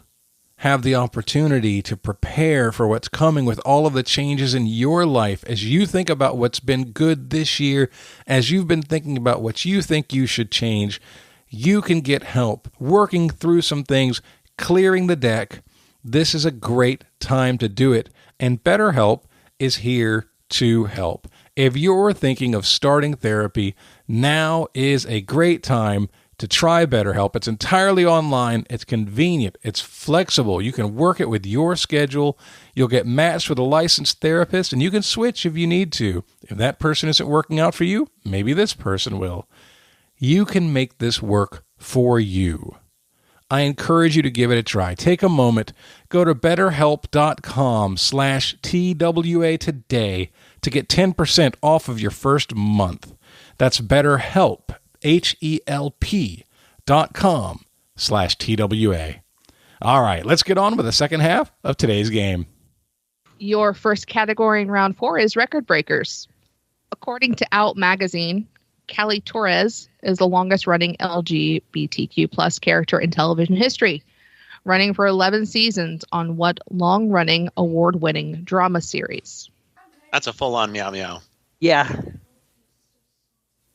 have the opportunity to prepare for what's coming with all of the changes in your life as you think about what's been good this year, as you've been thinking about what you think you should change. You can get help working through some things, clearing the deck. This is a great time to do it, and BetterHelp is here to help. If you're thinking of starting therapy, now is a great time to try BetterHelp. It's entirely online. It's convenient. It's flexible. You can work it with your schedule. You'll get matched with a licensed therapist, and you can switch if you need to. If that person isn't working out for you, maybe this person will. You can make this work for you. I encourage you to give it a try. Take a moment. Go to betterhelp.com/TWA today to get 10% off of your first month. That's BetterHelp, HELP.com/TWA. All right, let's get on with the second half of today's game. Your first category in round 4 is record breakers. According to Out Magazine, Callie Torres is the longest running LGBTQ plus character in television history, running for 11 seasons on what long running award winning drama series? That's a full on meow meow. Yeah.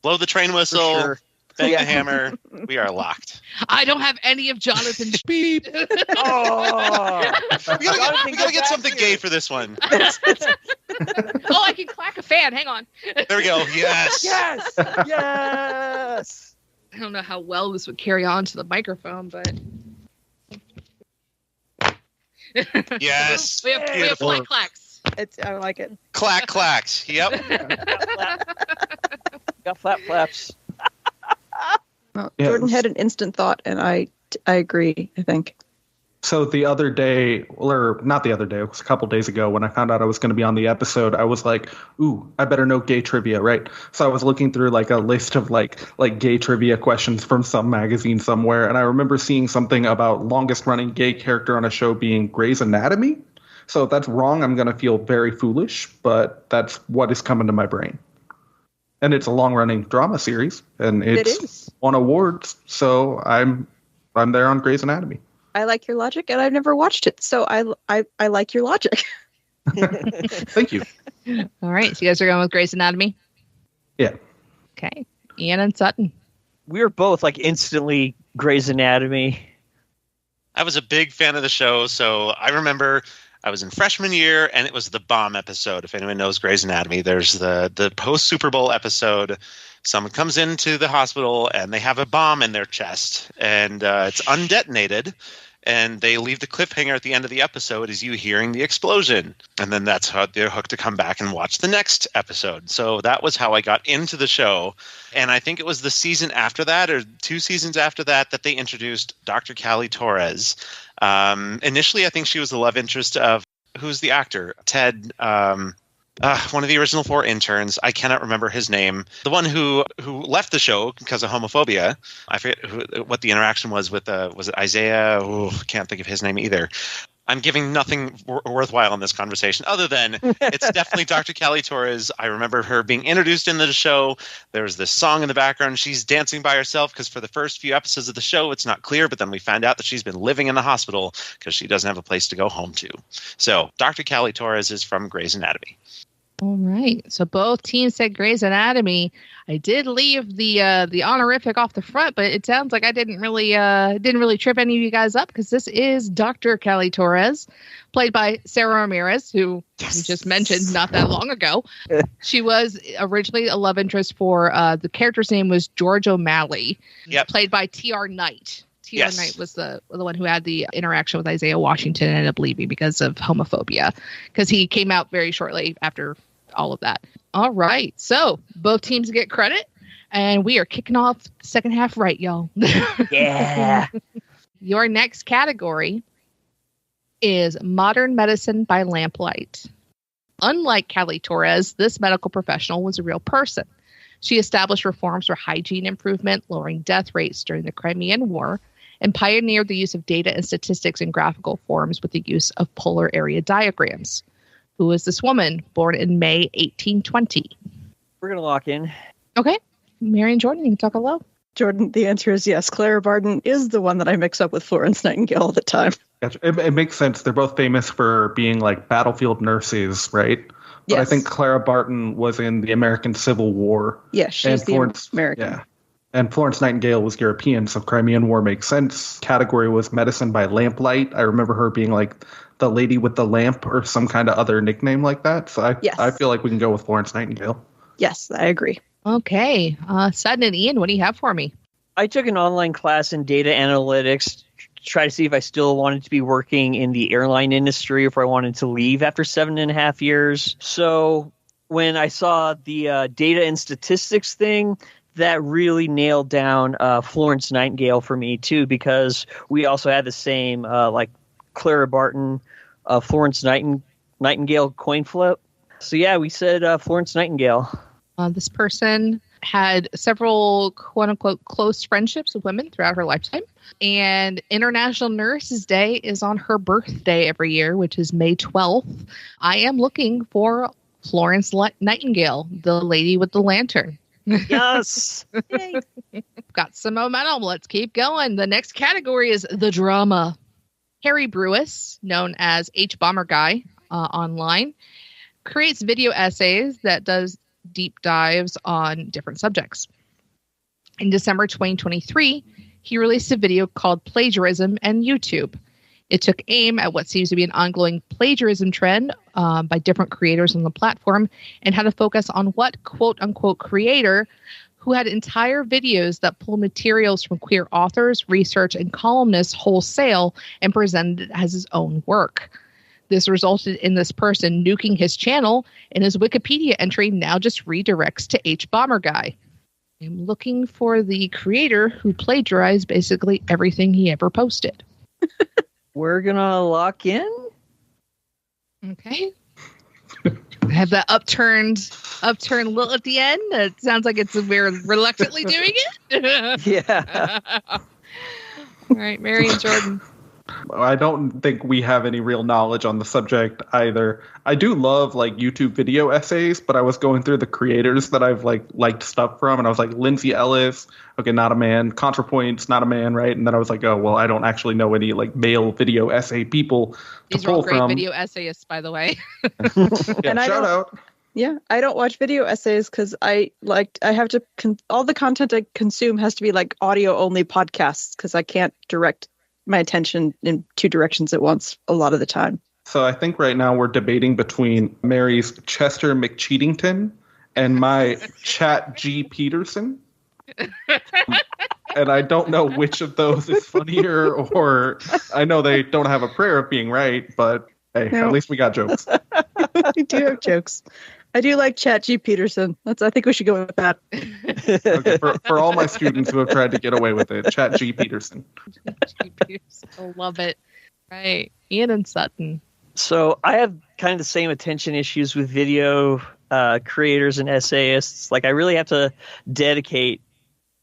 Blow the train whistle. Sure. Bang the hammer. We are locked. I don't have any of Jonathan's beep. Oh, we gotta get something gay for this one. Oh, I can clack a fan. Hang on. There we go. Yes. Yes. Yes. I don't know how well this would carry on to the microphone, but yes. we have clack clacks. I like it. Clack clacks. Yep. Got flap flaps. Well, Jordan had an instant thought, and I agree, I think. So the other day, or not the other day, it was a couple days ago when I found out I was going to be on the episode, I was like, ooh, I better know gay trivia, right? So I was looking through like a list of like gay trivia questions from some magazine somewhere, and I remember seeing something about longest running gay character on a show being Grey's Anatomy. So if that's wrong, I'm going to feel very foolish, but that's what is coming to my brain. And it's a long-running drama series, and it's won awards, so I'm there on Grey's Anatomy. I like your logic, and I've never watched it, so I like your logic. Thank you. All right, so you guys are going with Grey's Anatomy? Yeah. Okay. Ian and Sutton. We were both like instantly Grey's Anatomy. I was a big fan of the show, so I remember I was in freshman year, and it was the bomb episode. If anyone knows Grey's Anatomy, there's the post-Super Bowl episode. Someone comes into the hospital, and they have a bomb in their chest, and it's undetonated, and they leave the cliffhanger at the end of the episode as you hearing the explosion. And then that's how they're hooked to come back and watch the next episode. So that was how I got into the show. And I think it was the season after that, or 2 seasons after that, that they introduced Dr. Callie Torres. Initially, I think she was the love interest of, who's the actor? Ted, one of the original 4 interns. I cannot remember his name. The one who left the show because of homophobia. I forget what the interaction was with, was it Isaiah? Oh, can't think of his name either. I'm giving nothing worthwhile in this conversation other than it's definitely Dr. Callie Torres. I remember her being introduced into the show. There's this song in the background. She's dancing by herself because for the first few episodes of the show, it's not clear. But then we found out that she's been living in the hospital because she doesn't have a place to go home to. So Dr. Callie Torres is from Grey's Anatomy. All right. So both teams said Grey's Anatomy. I did leave the honorific off the front, but it sounds like I didn't really trip any of you guys up because this is Dr. Callie Torres, played by Sarah Ramirez, who you just mentioned not that long ago. She was originally a love interest for the character's name was George O'Malley, played by T.R. Knight. T.R. Knight was the one who had the interaction with Isaiah Washington and ended up leaving because of homophobia, because he came out very shortly after all of that. All right. So both teams get credit, and we are kicking off the second half right, y'all. Yeah. Your next category is modern medicine by lamplight. Unlike Kelly Torres, this medical professional was a real person. She established reforms for hygiene improvement, lowering death rates during the Crimean War, and pioneered the use of data and statistics in graphical forms with the use of polar area diagrams. Who is this woman, born in May 1820? We're going to lock in. Okay. Mary and Jordan, you can talk hello. Jordan, the answer is yes. Clara Barton is the one that I mix up with Florence Nightingale all the time. Gotcha. It makes sense. They're both famous for being like battlefield nurses, right? But Yes. I think Clara Barton was in the American Civil War. Yeah, she's the American. Yeah. And Florence Nightingale was European, so Crimean War makes sense. Category was medicine by lamplight. I remember her being like the lady with the lamp or some kind of other nickname like that. So I feel like we can go with Florence Nightingale. Yes, I agree. Okay. Sutton and Ian, what do you have for me? I took an online class in data analytics to try to see if I still wanted to be working in the airline industry or if I wanted to leave after 7.5 years. So when I saw the data and statistics thing, that really nailed down Florence Nightingale for me, too, because we also had the same, like Clara Barton, Florence Nightingale coin flip. So, yeah, we said Florence Nightingale. This person had several quote-unquote close friendships with women throughout her lifetime. And International Nurses Day is on her birthday every year, which is May 12th. I am looking for Florence Nightingale, the lady with the lantern. Yes. Got some momentum. Let's keep going. The next category is the drama. Harry Brewis, known as H Bomber Guy online, creates video essays that does deep dives on different subjects. In December 2023, he released a video called Plagiarism and YouTube. It took aim at what seems to be an ongoing plagiarism trend by different creators on the platform and had to focus on what quote-unquote creator who had entire videos that pull materials from queer authors, research, and columnists wholesale and presented it as his own work. This resulted in this person nuking his channel, and his Wikipedia entry now just redirects to H Bomber Guy. I'm looking for the creator who plagiarized basically everything he ever posted. We're going to lock in. Okay. I have that upturned little at the end. It sounds like we're reluctantly doing it. Yeah. All right, Mary and Jordan. I don't think we have any real knowledge on the subject either. I do love like YouTube video essays, but I was going through the creators that I've liked stuff from, and I was like, Lindsay Ellis, okay, not a man. ContraPoints, not a man, right? And then I was like, oh well, I don't actually know any like male video essay people to These are all pull great from. video essayists, by the way. And shout out. Yeah, I don't watch video essays because I have to all the content I consume has to be like audio only podcasts because I can't direct my attention in two directions at once a lot of the time. So I think right now we're debating between Mary's Chester McCheatington and my Chat G Peterson. And I don't know which of those is funnier, or I know they don't have a prayer of being right, but hey, No. At least we got jokes. I do have jokes. I do like Chat G Peterson. I think we should go with that. Okay, for all my students who have tried to get away with it, Chat G Peterson. I love it. Right. Ian and Sutton. So I have kind of the same attention issues with video creators and essayists. Like I really have to dedicate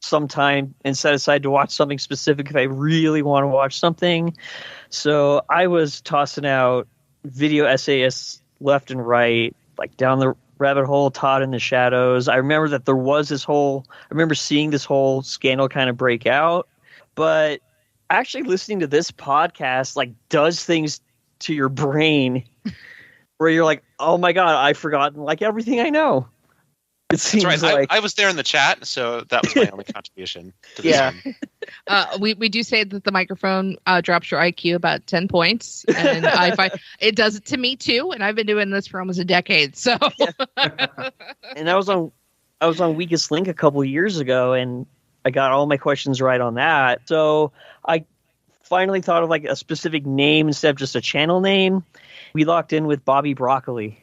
some time and set aside to watch something specific if I really want to watch something. So I was tossing out video essayists left and right, like down the rabbit hole, Todd in the Shadows. I remember that there was I remember seeing this whole scandal kind of break out, but actually listening to this podcast like does things to your brain where you're like, oh my God, I've forgotten like everything I know. It seems That's right. like I was there in the chat, so that was my only contribution to this one. We do say that the microphone drops your IQ about 10 points, and I find it does it to me too. And I've been doing this for almost a decade. So, and I was on Weakest Link a couple years ago, and I got all my questions right on that. So I finally thought of like a specific name instead of just a channel name. We locked in with Bobby Broccoli.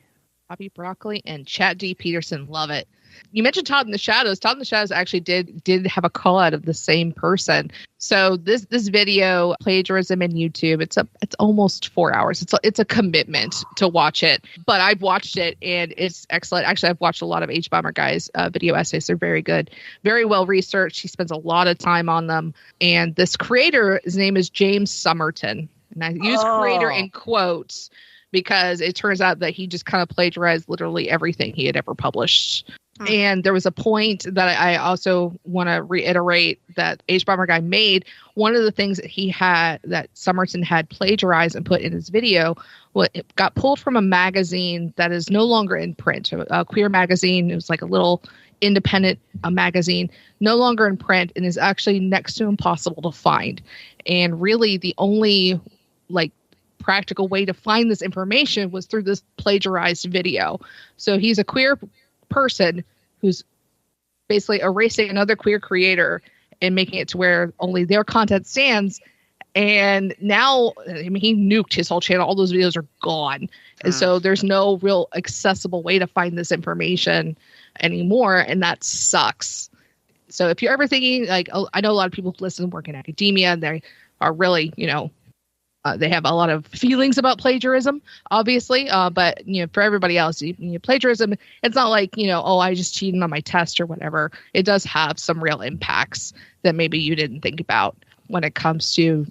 Bobby Broccoli and Chad D. Peterson. Love it. You mentioned Todd in the Shadows. Todd in the Shadows actually did have a call out of the same person. So this video, plagiarism in YouTube, it's almost 4 hours. It's a commitment to watch it. But I've watched it and it's excellent. Actually, I've watched a lot of H-Bomber guys' video essays. They're very good, very well researched. He spends a lot of time on them. And this creator, his name is James Somerton. And I use creator in quotes because it turns out that he just kind of plagiarized literally everything he had ever published. And there was a point that I also want to reiterate that H-Bomber Guy made. One of the things that Somerton had plagiarized and put in his video, it got pulled from a magazine that is no longer in print, a queer magazine. It was like a little independent magazine, no longer in print, and is actually next to impossible to find. And really the only practical way to find this information was through this plagiarized video. So he's a queer person who's basically erasing another queer creator and making it to where only their content stands. And now, he nuked his whole channel. All those videos are gone. And so there's no real accessible way to find this information anymore. And that sucks. So if you're ever thinking, I know a lot of people listen and work in academia, and they are really, they have a lot of feelings about plagiarism, obviously. But, for everybody else, plagiarism, it's not like, I just cheated on my test or whatever. It does have some real impacts that maybe you didn't think about when it comes to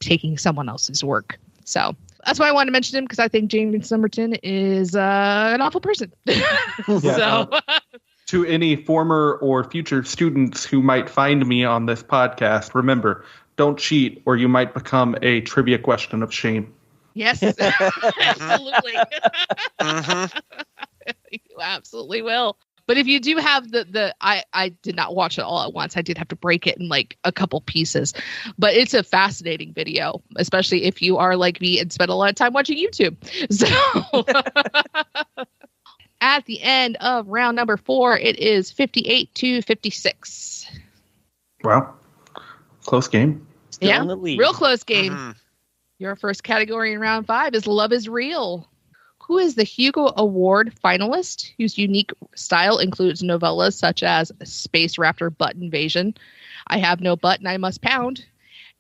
taking someone else's work. So that's why I wanted to mention him, because I think James Somerton is an awful person. To any former or future students who might find me on this podcast, remember, don't cheat, or you might become a trivia question of shame. Yes, absolutely. You absolutely will. But if you do have I did not watch it all at once. I did have to break it in a couple pieces. But it's a fascinating video, especially if you are like me and spend a lot of time watching YouTube. So at the end of round number 4, it is 58-56. Wow. Close game. Still in the lead. Real close game. Mm-hmm. Your first category in round 5 is Love is Real. Who is the Hugo Award finalist whose unique style includes novellas such as Space Raptor Butt Invasion, I Have No Butt and I Must Pound,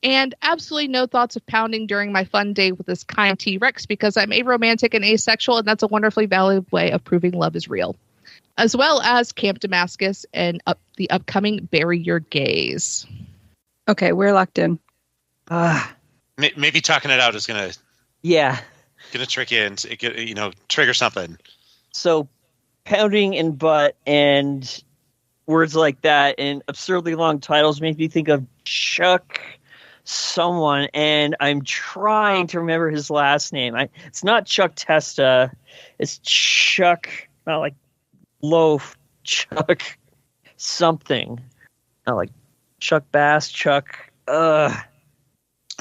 and absolutely no thoughts of pounding during my fun day with this kind T-Rex because I'm aromantic and asexual, and that's a wonderfully valid way of proving love is real. As well as Camp Damascus and the upcoming Bury Your Gaze. Okay, we're locked in. Maybe talking it out is gonna trick you and trigger something. So pounding and butt and words like that and absurdly long titles make me think of Chuck someone, and I'm trying to remember his last name. It's not Chuck Testa. It's Chuck, not like loaf, Chuck something. Not like Chuck Bass, Chuck.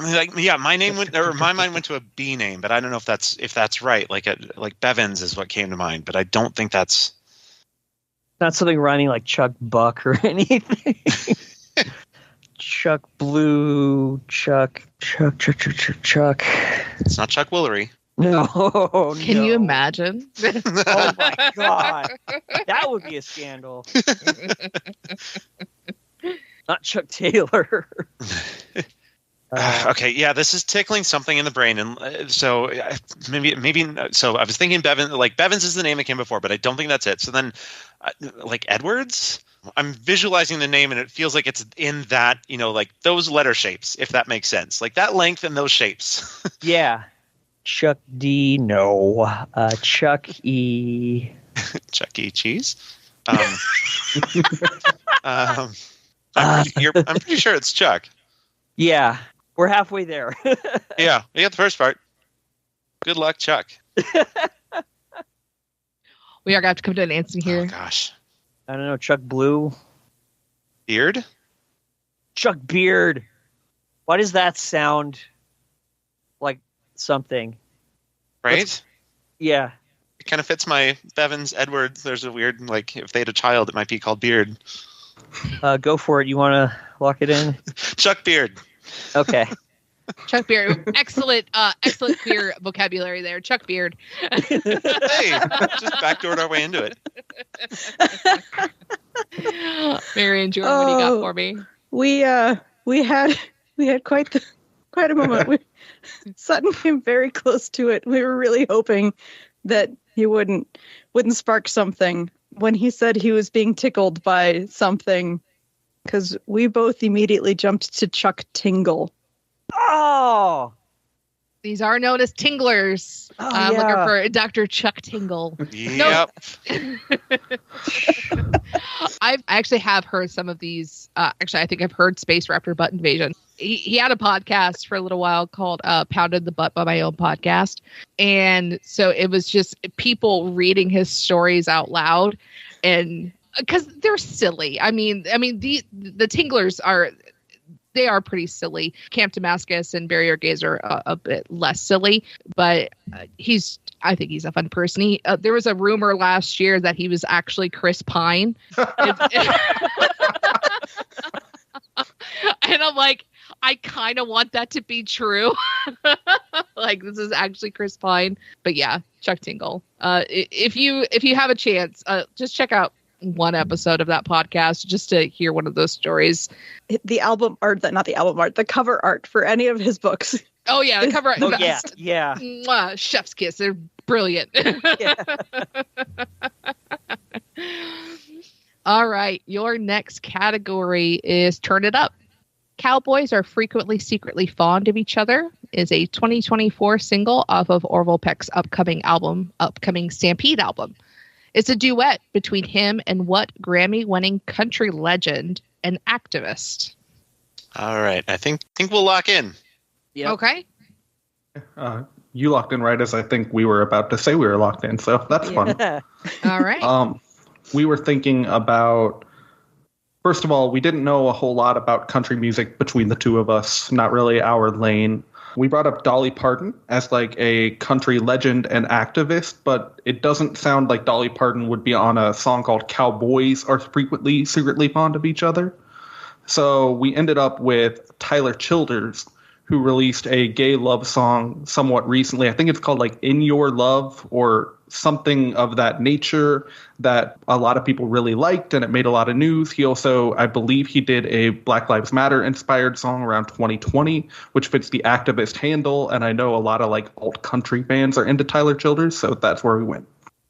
My mind went to a B name, but I don't know if that's right. Like Bevins is what came to mind, but I don't think that's not something rhyming like Chuck Buck or anything. Chuck Blue, Chuck. It's not Chuck Woolery. No. Can you imagine? Oh my God, that would be a scandal. Not Chuck Taylor. Okay, yeah, this is tickling something in the brain, and so maybe. So I was thinking Bevins is the name that came before, but I don't think that's it. So then, Edwards, I'm visualizing the name, and it feels like it's in that those letter shapes, if that makes sense, like that length and those shapes. Yeah, Chuck D. No, Chuck E. Chuck E. Cheese. I'm pretty sure it's Chuck. Yeah, we're halfway there. Yeah, we got the first part. Good luck, Chuck. We are going to have to come to an answer here. Oh, gosh. I don't know. Chuck Blue? Beard? Chuck Beard. Why does that sound like something? Right? Yeah. It kind of fits my Bevins, Edwards. There's a weird, if they had a child, it might be called Beard. Go for it. You want to lock it in? Chuck Beard. Okay. Chuck Beard. Excellent queer vocabulary there. Chuck Beard. Hey, just backdoored our way into it. Mary and Jordan, what do you got for me? We had quite a moment. Sutton came very close to it. We were really hoping that he wouldn't spark something when he said he was being tickled by something, because we both immediately jumped to Chuck Tingle. Oh, these are known as tinglers. I'm looking for Dr. Chuck Tingle. Yep. I actually have heard some of these. Actually, I think I've heard Space Raptor Butt Invasion. He had a podcast for a little while called Pounded the Butt by My Own Podcast. And so it was just people reading his stories out loud, and because they're silly. I mean, the tinglers are pretty silly. Camp Damascus and Barrier Gaze are a bit less silly, but I think he's a fun person. There was a rumor last year that he was actually Chris Pine. And I'm like, I kind of want that to be true. Like, this is actually Chris Pine. But yeah, Chuck Tingle. If you have a chance, just check out one episode of that podcast just to hear one of those stories. The cover art for any of his books. Oh yeah, the cover art. Oh, the best. yeah. Mwah, chef's kiss. They're brilliant. All right, your next category is Turn It Up. Cowboys are frequently secretly fond of each other is a 2024 single off of Orville Peck's upcoming Stampede album. It's a duet between him and what Grammy-winning country legend and activist? All right, I think we'll lock in. Yep. Okay. You locked in right as I think we were about to say we were locked in, so that's fun. All right. We were thinking about, first of all, we didn't know a whole lot about country music between the two of us, not really our lane. We brought up Dolly Parton as like a country legend and activist, but it doesn't sound like Dolly Parton would be on a song called Cowboys Are Frequently Secretly Fond of Each Other. So we ended up with Tyler Childers, who released a gay love song somewhat recently. I think it's called like In Your Love or something of that nature that a lot of people really liked, and it made a lot of news. He also, I believe he did a Black Lives Matter inspired song around 2020, which fits the activist handle. And I know a lot of like alt country fans are into Tyler Childers, so that's where we went.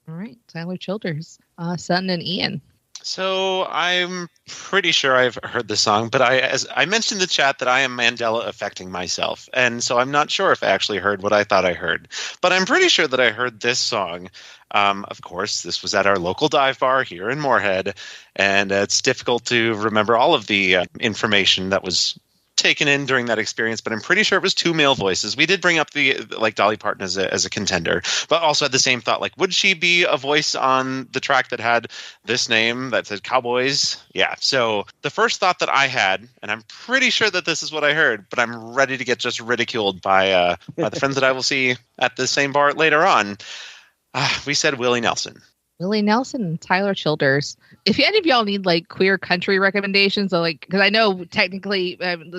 All right, Tyler Childers, Sutton and Ian. So I'm pretty sure I've heard the song, but as I mentioned in the chat that I am Mandela affecting myself. And so I'm not sure if I actually heard what I thought I heard. But I'm pretty sure that I heard this song. Of course, this was at our local dive bar here in Moorhead. And it's difficult to remember all of the information that was taken in during that experience, but I'm pretty sure it was two male voices. We did bring up Dolly Parton as a contender, but also had the same thought, like, would she be a voice on the track that had this name that said Cowboys? Yeah. So the first thought that I had, and I'm pretty sure that this is what I heard, but I'm ready to get just ridiculed by the friends that I will see at the same bar later on. We said Willie Nelson. Willie Nelson and Tyler Childers. If any of y'all need like queer country recommendations, like, because I know technically,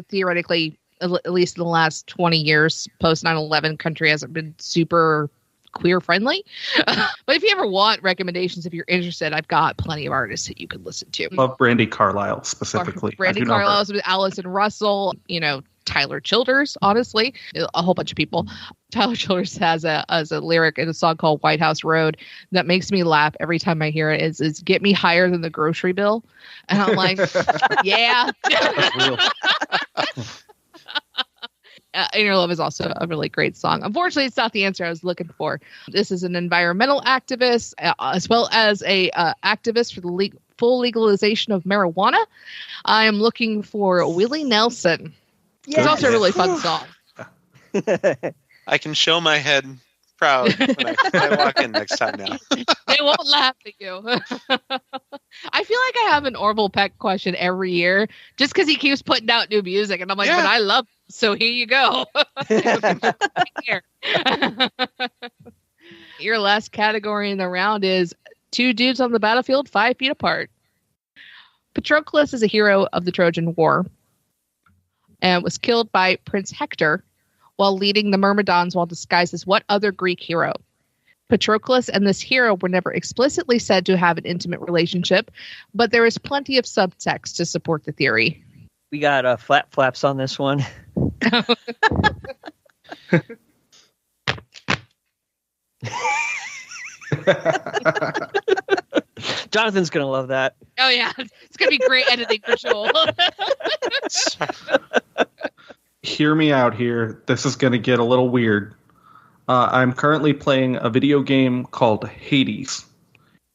theoretically, at least in the last 20 years, post 9/11, country hasn't been super queer friendly. But if you ever want recommendations, if you're interested, I've got plenty of artists that you could listen to. Love Brandi Carlile specifically. Brandi Carlile, Allison Russell, Tyler Childers, honestly, a whole bunch of people. Tyler Childers has a lyric in a song called White House Road that makes me laugh every time I hear it. Is get me higher than the grocery bill. And I'm like, yeah. In Your Love is also a really great song. Unfortunately, it's not the answer I was looking for. This is an environmental activist, as well as a activist for the full legalization of marijuana. I am looking for Willie Nelson. Yes. It's also a really fun song. I can show my head proud when I walk in next time now. They won't laugh at you. I feel like I have an Orville Peck question every year just because he keeps putting out new music. And I'm like, but I love it, so here you go. Your last category in the round is two dudes on the battlefield 5 feet apart. Patroclus is a hero of the Trojan War and was killed by Prince Hector while leading the Myrmidons while disguised as what other Greek hero? Patroclus and this hero were never explicitly said to have an intimate relationship, but there is plenty of subtext to support the theory. We got flap flaps on this one. Jonathan's going to love that. Oh, yeah. It's going to be great editing for sure. Hear me out here. This is going to get a little weird. I'm currently playing a video game called Hades.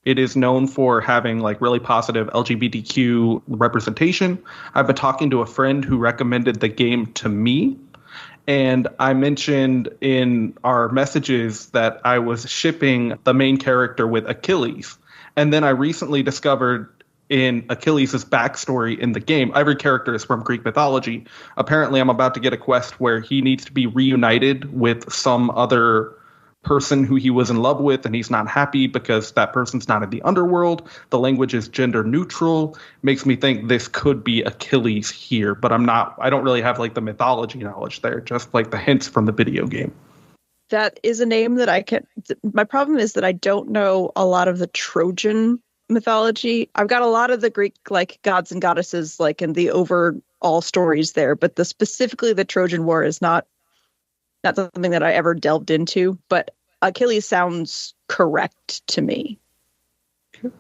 It is known for having like really positive LGBTQ representation. I've been talking to a friend who recommended the game to me. And I mentioned in our messages that I was shipping the main character with Achilles. And then I recently discovered in Achilles' backstory in the game, every character is from Greek mythology. Apparently, I'm about to get a quest where he needs to be reunited with some other person who he was in love with, and he's not happy because that person's not in the underworld. The language is gender neutral. Makes me think this could be Achilles here, but I don't really have like the mythology knowledge there, just like the hints from the video game. That is a name that I can. My problem is that I don't know a lot of the Trojan mythology. I've got a lot of the Greek like gods and goddesses like in the overall stories there, but specifically the Trojan War is not something that I ever delved into. But Achilles sounds correct to me.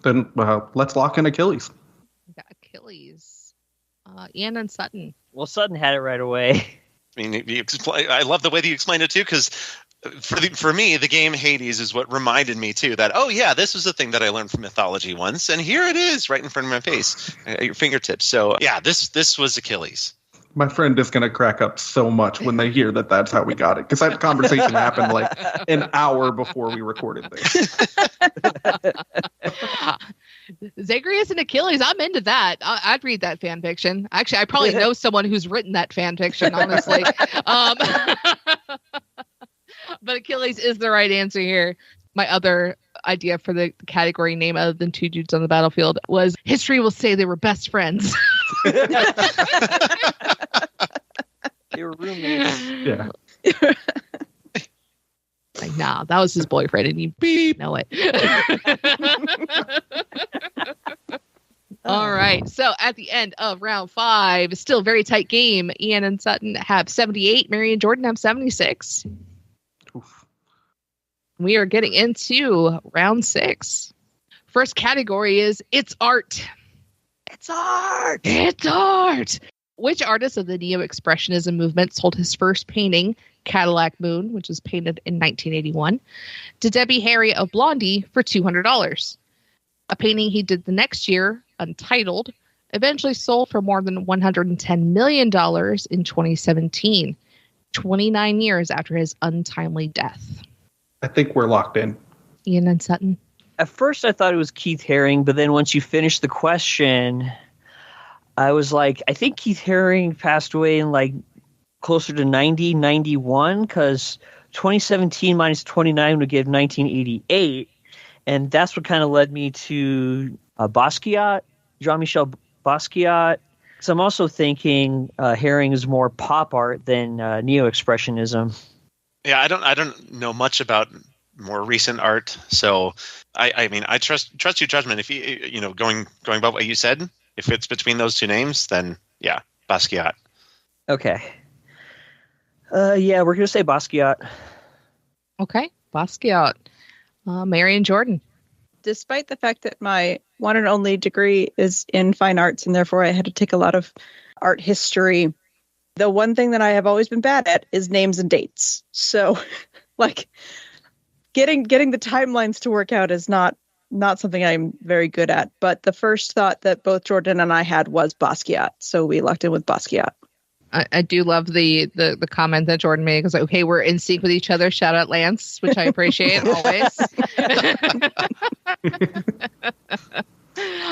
Then let's lock in Achilles. Achilles, Ian and Sutton. Well, Sutton had it right away. I mean, I love the way that you explained it too, because for me, the game Hades is what reminded me too that, oh yeah, this was the thing that I learned from mythology once, and here it is right in front of my face, at your fingertips. So yeah, this was Achilles. My friend is going to crack up so much when they hear that that's how we got it, because that conversation happened like an hour before we recorded this. Zagreus and Achilles, I'm into that. I'd read that fan fiction. Actually, I probably know someone who's written that fan fiction, honestly. But Achilles is the right answer here. My other idea for the category name other than two dudes on the battlefield was history will say they were best friends. They were roommates. Yeah. Like, nah, that was his boyfriend, and you beep know it. All right. So at the end of round 5, still very tight game. Ian and Sutton have 78. Mary and Jordan have 76. Oof. We are getting into round 6. First category is It's Art. It's art. It's art. Which artist of the Neo-Expressionism movement sold his first painting, Cadillac Moon, which was painted in 1981, to Debbie Harry of Blondie for $200? A painting he did the next year, Untitled, eventually sold for more than $110 million in 2017, 29 years after his untimely death. I think we're locked in. Ian and Sutton. At first, I thought it was Keith Haring, but then once you finished the question, I was like, I think Keith Haring passed away in like closer to 90, 91, because 2017 minus 29 would give 1988. And that's what kind of led me to Basquiat, Jean-Michel Basquiat. So I'm also thinking Haring is more pop art than neo-expressionism. Yeah, I don't know much about more recent art, so I mean I trust your judgment. If you going by what you said, if it's between those two names, then yeah, Basquiat. Okay. Yeah, we're gonna say Basquiat. Okay, Basquiat. Mary and Jordan. Despite the fact that my one and only degree is in fine arts and therefore I had to take a lot of art history, the one thing that I have always been bad at is names and dates. So, like, getting the timelines to work out is not something I'm very good at. But the first thought that both Jordan and I had was Basquiat, so we locked in with Basquiat. I do love the comment that Jordan made, because okay, we're in sync with each other. Shout out Lance, which I appreciate always.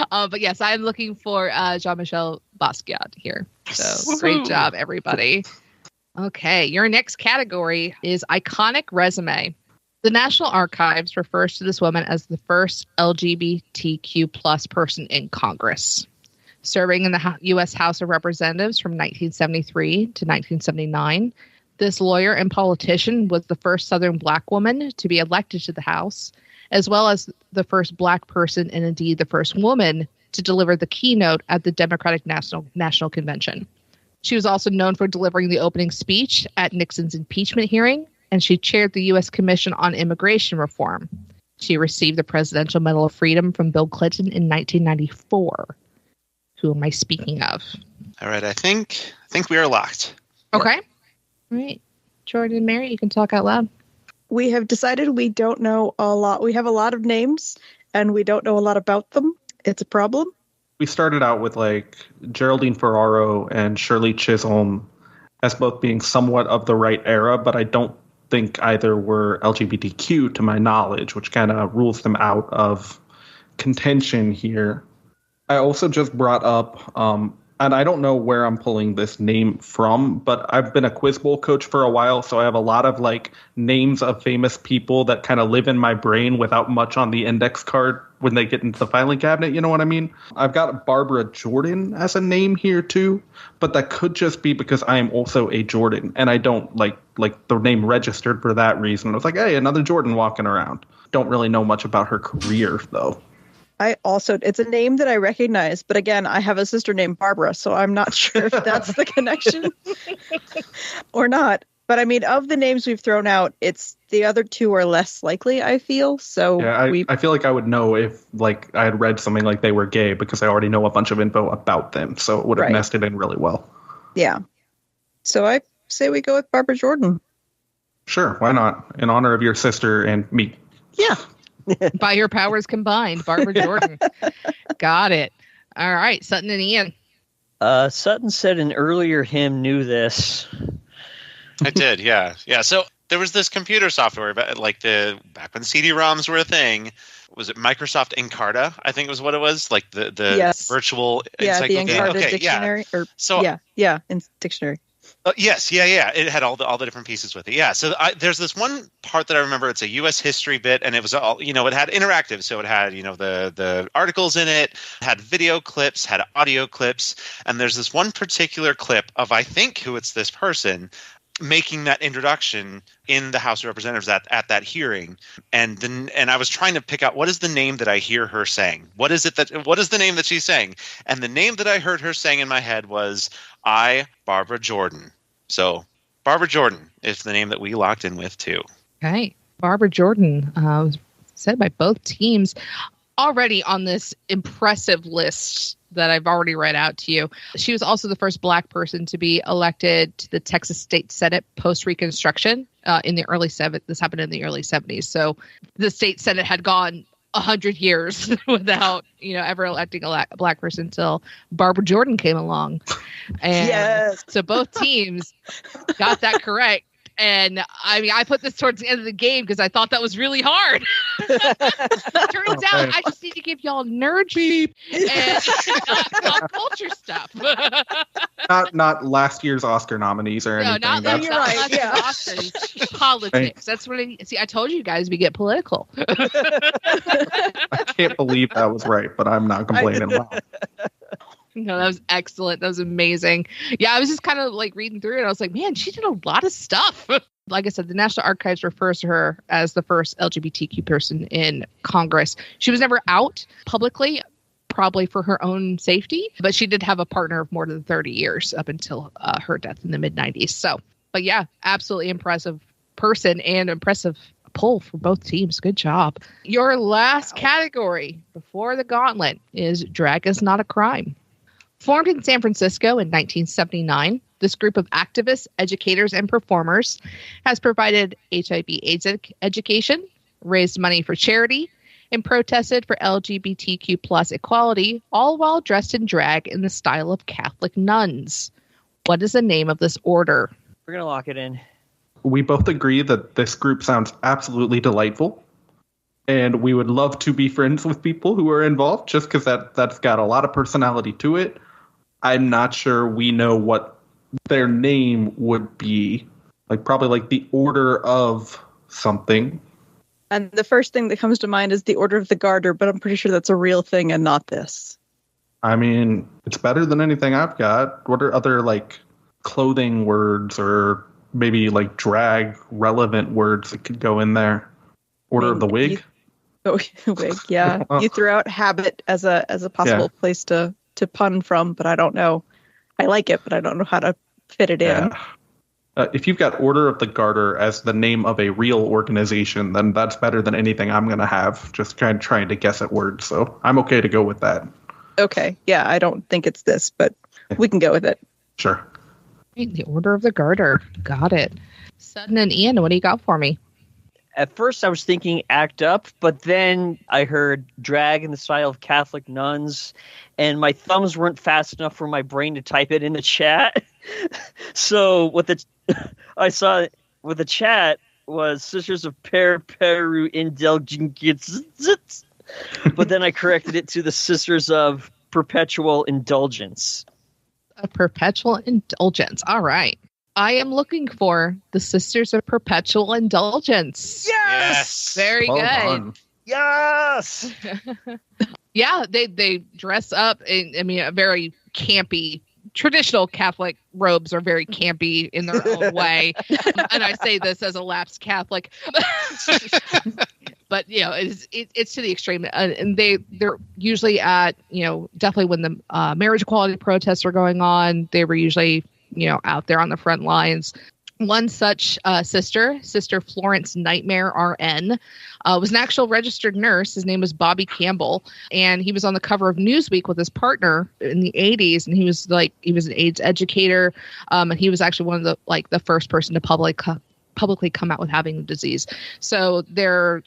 But yes, I'm looking for Jean-Michel Basquiat here. So great job, everybody. Okay, your next category is iconic resume. The National Archives refers to this woman as the first LGBTQ plus person in Congress. Serving in the U.S. House of Representatives from 1973 to 1979, This lawyer and politician was the first Southern black woman to be elected to the House, as well as the first black person and indeed the first woman to deliver the keynote at the Democratic National Convention. She was also known for delivering the opening speech at Nixon's impeachment hearing, and she chaired the U.S. Commission on Immigration Reform. She received the Presidential Medal of Freedom from Bill Clinton in 1994. Who am I speaking of? All right, I think we are locked. Okay. All right. Jordan and Mary, you can talk out loud. We have decided we don't know a lot. We have a lot of names, and we don't know a lot about them. It's a problem. We started out with like Geraldine Ferraro and Shirley Chisholm as both being somewhat of the right era, but I don't think either were LGBTQ to my knowledge, which kind of rules them out of contention here. I also just brought up, and I don't know where I'm pulling this name from, but I've been a Quiz Bowl coach for a while, so I have a lot of like names of famous people that kind of live in my brain without much on the index card when they get into the filing cabinet, you know what I mean? I've got Barbara Jordan as a name here too, but that could just be because I am also a Jordan, and I don't like the name registered for that reason. I was like, hey, another Jordan walking around. Don't really know much about her career though. It's a name that I recognize, but again, I have a sister named Barbara, so I'm not sure if that's the connection or not. But I mean, of the names we've thrown out, it's the other two are less likely, I feel. So yeah, I feel like I would know if like I had read something like they were gay because I already know a bunch of info about them. So it would have nested in really well. Yeah. So I say we go with Barbara Jordan. Sure. Why not? In honor of your sister and me. Yeah. By your powers combined, Barbara Jordan. Got it. All right, Sutton and Ian. Sutton said an earlier hymn knew this. I did, yeah. So there was this computer software, like back when CD-ROMs were a thing. Was it Microsoft Encarta? I think it was what it was, like the virtual encyclopedia. The Encarta dictionary. In dictionary. Yes, it had all the different pieces with it. Yeah, so there's this one part that I remember. It's a U.S. history bit, and it was all it had interactive. So it had the articles in it, had video clips, had audio clips, and there's this one particular clip of I think who it's this person making that introduction in the House of Representatives at that hearing, and I was trying to pick out what is the name that I hear her saying. What is the name that she's saying? And the name that I heard her saying in my head was Barbara Jordan. So Barbara Jordan is the name that we locked in with too. Okay, Barbara Jordan was said by both teams already on this impressive list that I've already read out to you. She was also the first black person to be elected to the Texas State Senate post-Reconstruction in the early 70s. This happened in the early 70s. So the state Senate had gone 100 years without, ever electing a black person until Barbara Jordan came along. And so both teams got that correct. And I mean, I put this towards the end of the game because I thought that was really hard. Turns out I just need to give y'all nerd beep and pop culture stuff. not last year's Oscar nominees or anything. No, not you're right. Yeah, Oscars. Politics. That's what I told you guys we get political. I can't believe that was right, but I'm not complaining. No, that was excellent. That was amazing. Yeah, I was just kind of like reading through it. I was like, man, she did a lot of stuff. Like I said, the National Archives refers to her as the first LGBTQ person in Congress. She was never out publicly, probably for her own safety, but she did have a partner of more than 30 years up until her death in the mid-90s. So, but yeah, absolutely impressive person and impressive pull for both teams. Good job. Your last category before the gauntlet is Drag is Not a Crime. Formed in San Francisco in 1979, this group of activists, educators, and performers has provided HIV/AIDS education, raised money for charity, and protested for LGBTQ plus equality, all while dressed in drag in the style of Catholic nuns. What is the name of this order? We're going to lock it in. We both agree that this group sounds absolutely delightful. And we would love to be friends with people who are involved just because that's got a lot of personality to it. I'm not sure we know what their name would be. Probably like the order of something. And the first thing that comes to mind is the Order of the Garter, but I'm pretty sure that's a real thing and not this. I mean, it's better than anything I've got. What are other clothing words or maybe like drag relevant words that could go in there. Order of the wig. Wig, yeah. You threw out habit as a possible place to pun from, but I don't know. I like it, but I don't know how to fit it in. If you've got Order of the Garter as the name of a real organization, then that's better than anything I'm going to have, just kind of trying to guess at words. So I'm okay to go with that. Okay. Yeah, I don't think it's this, but we can go with it. Sure. The Order of the Garter. Got it. Sutton and Ian, what do you got for me? At first, I was thinking act up, but then I heard drag in the style of Catholic nuns, and my thumbs weren't fast enough for my brain to type it in the chat. So I saw with the chat was Sisters of Peru Indulgence, but then I corrected it to the Sisters of Perpetual Indulgence. A Perpetual Indulgence. All right. I am looking for the Sisters of Perpetual Indulgence. Yes! Very good. On. Yes! Yeah, they dress up in, a very campy, traditional Catholic robes are very campy in their own way. And I say this as a lapsed Catholic. But, it's to the extreme. And they're usually at, definitely when the marriage equality protests are going on, they were usually out there on the front lines. One such Sister Florence Nightmare RN, was an actual registered nurse. His name was Bobby Campbell, and he was on the cover of Newsweek with his partner in the 80s. And he was an AIDS educator, and he was actually one of the first person to publicly come out with having the disease. So they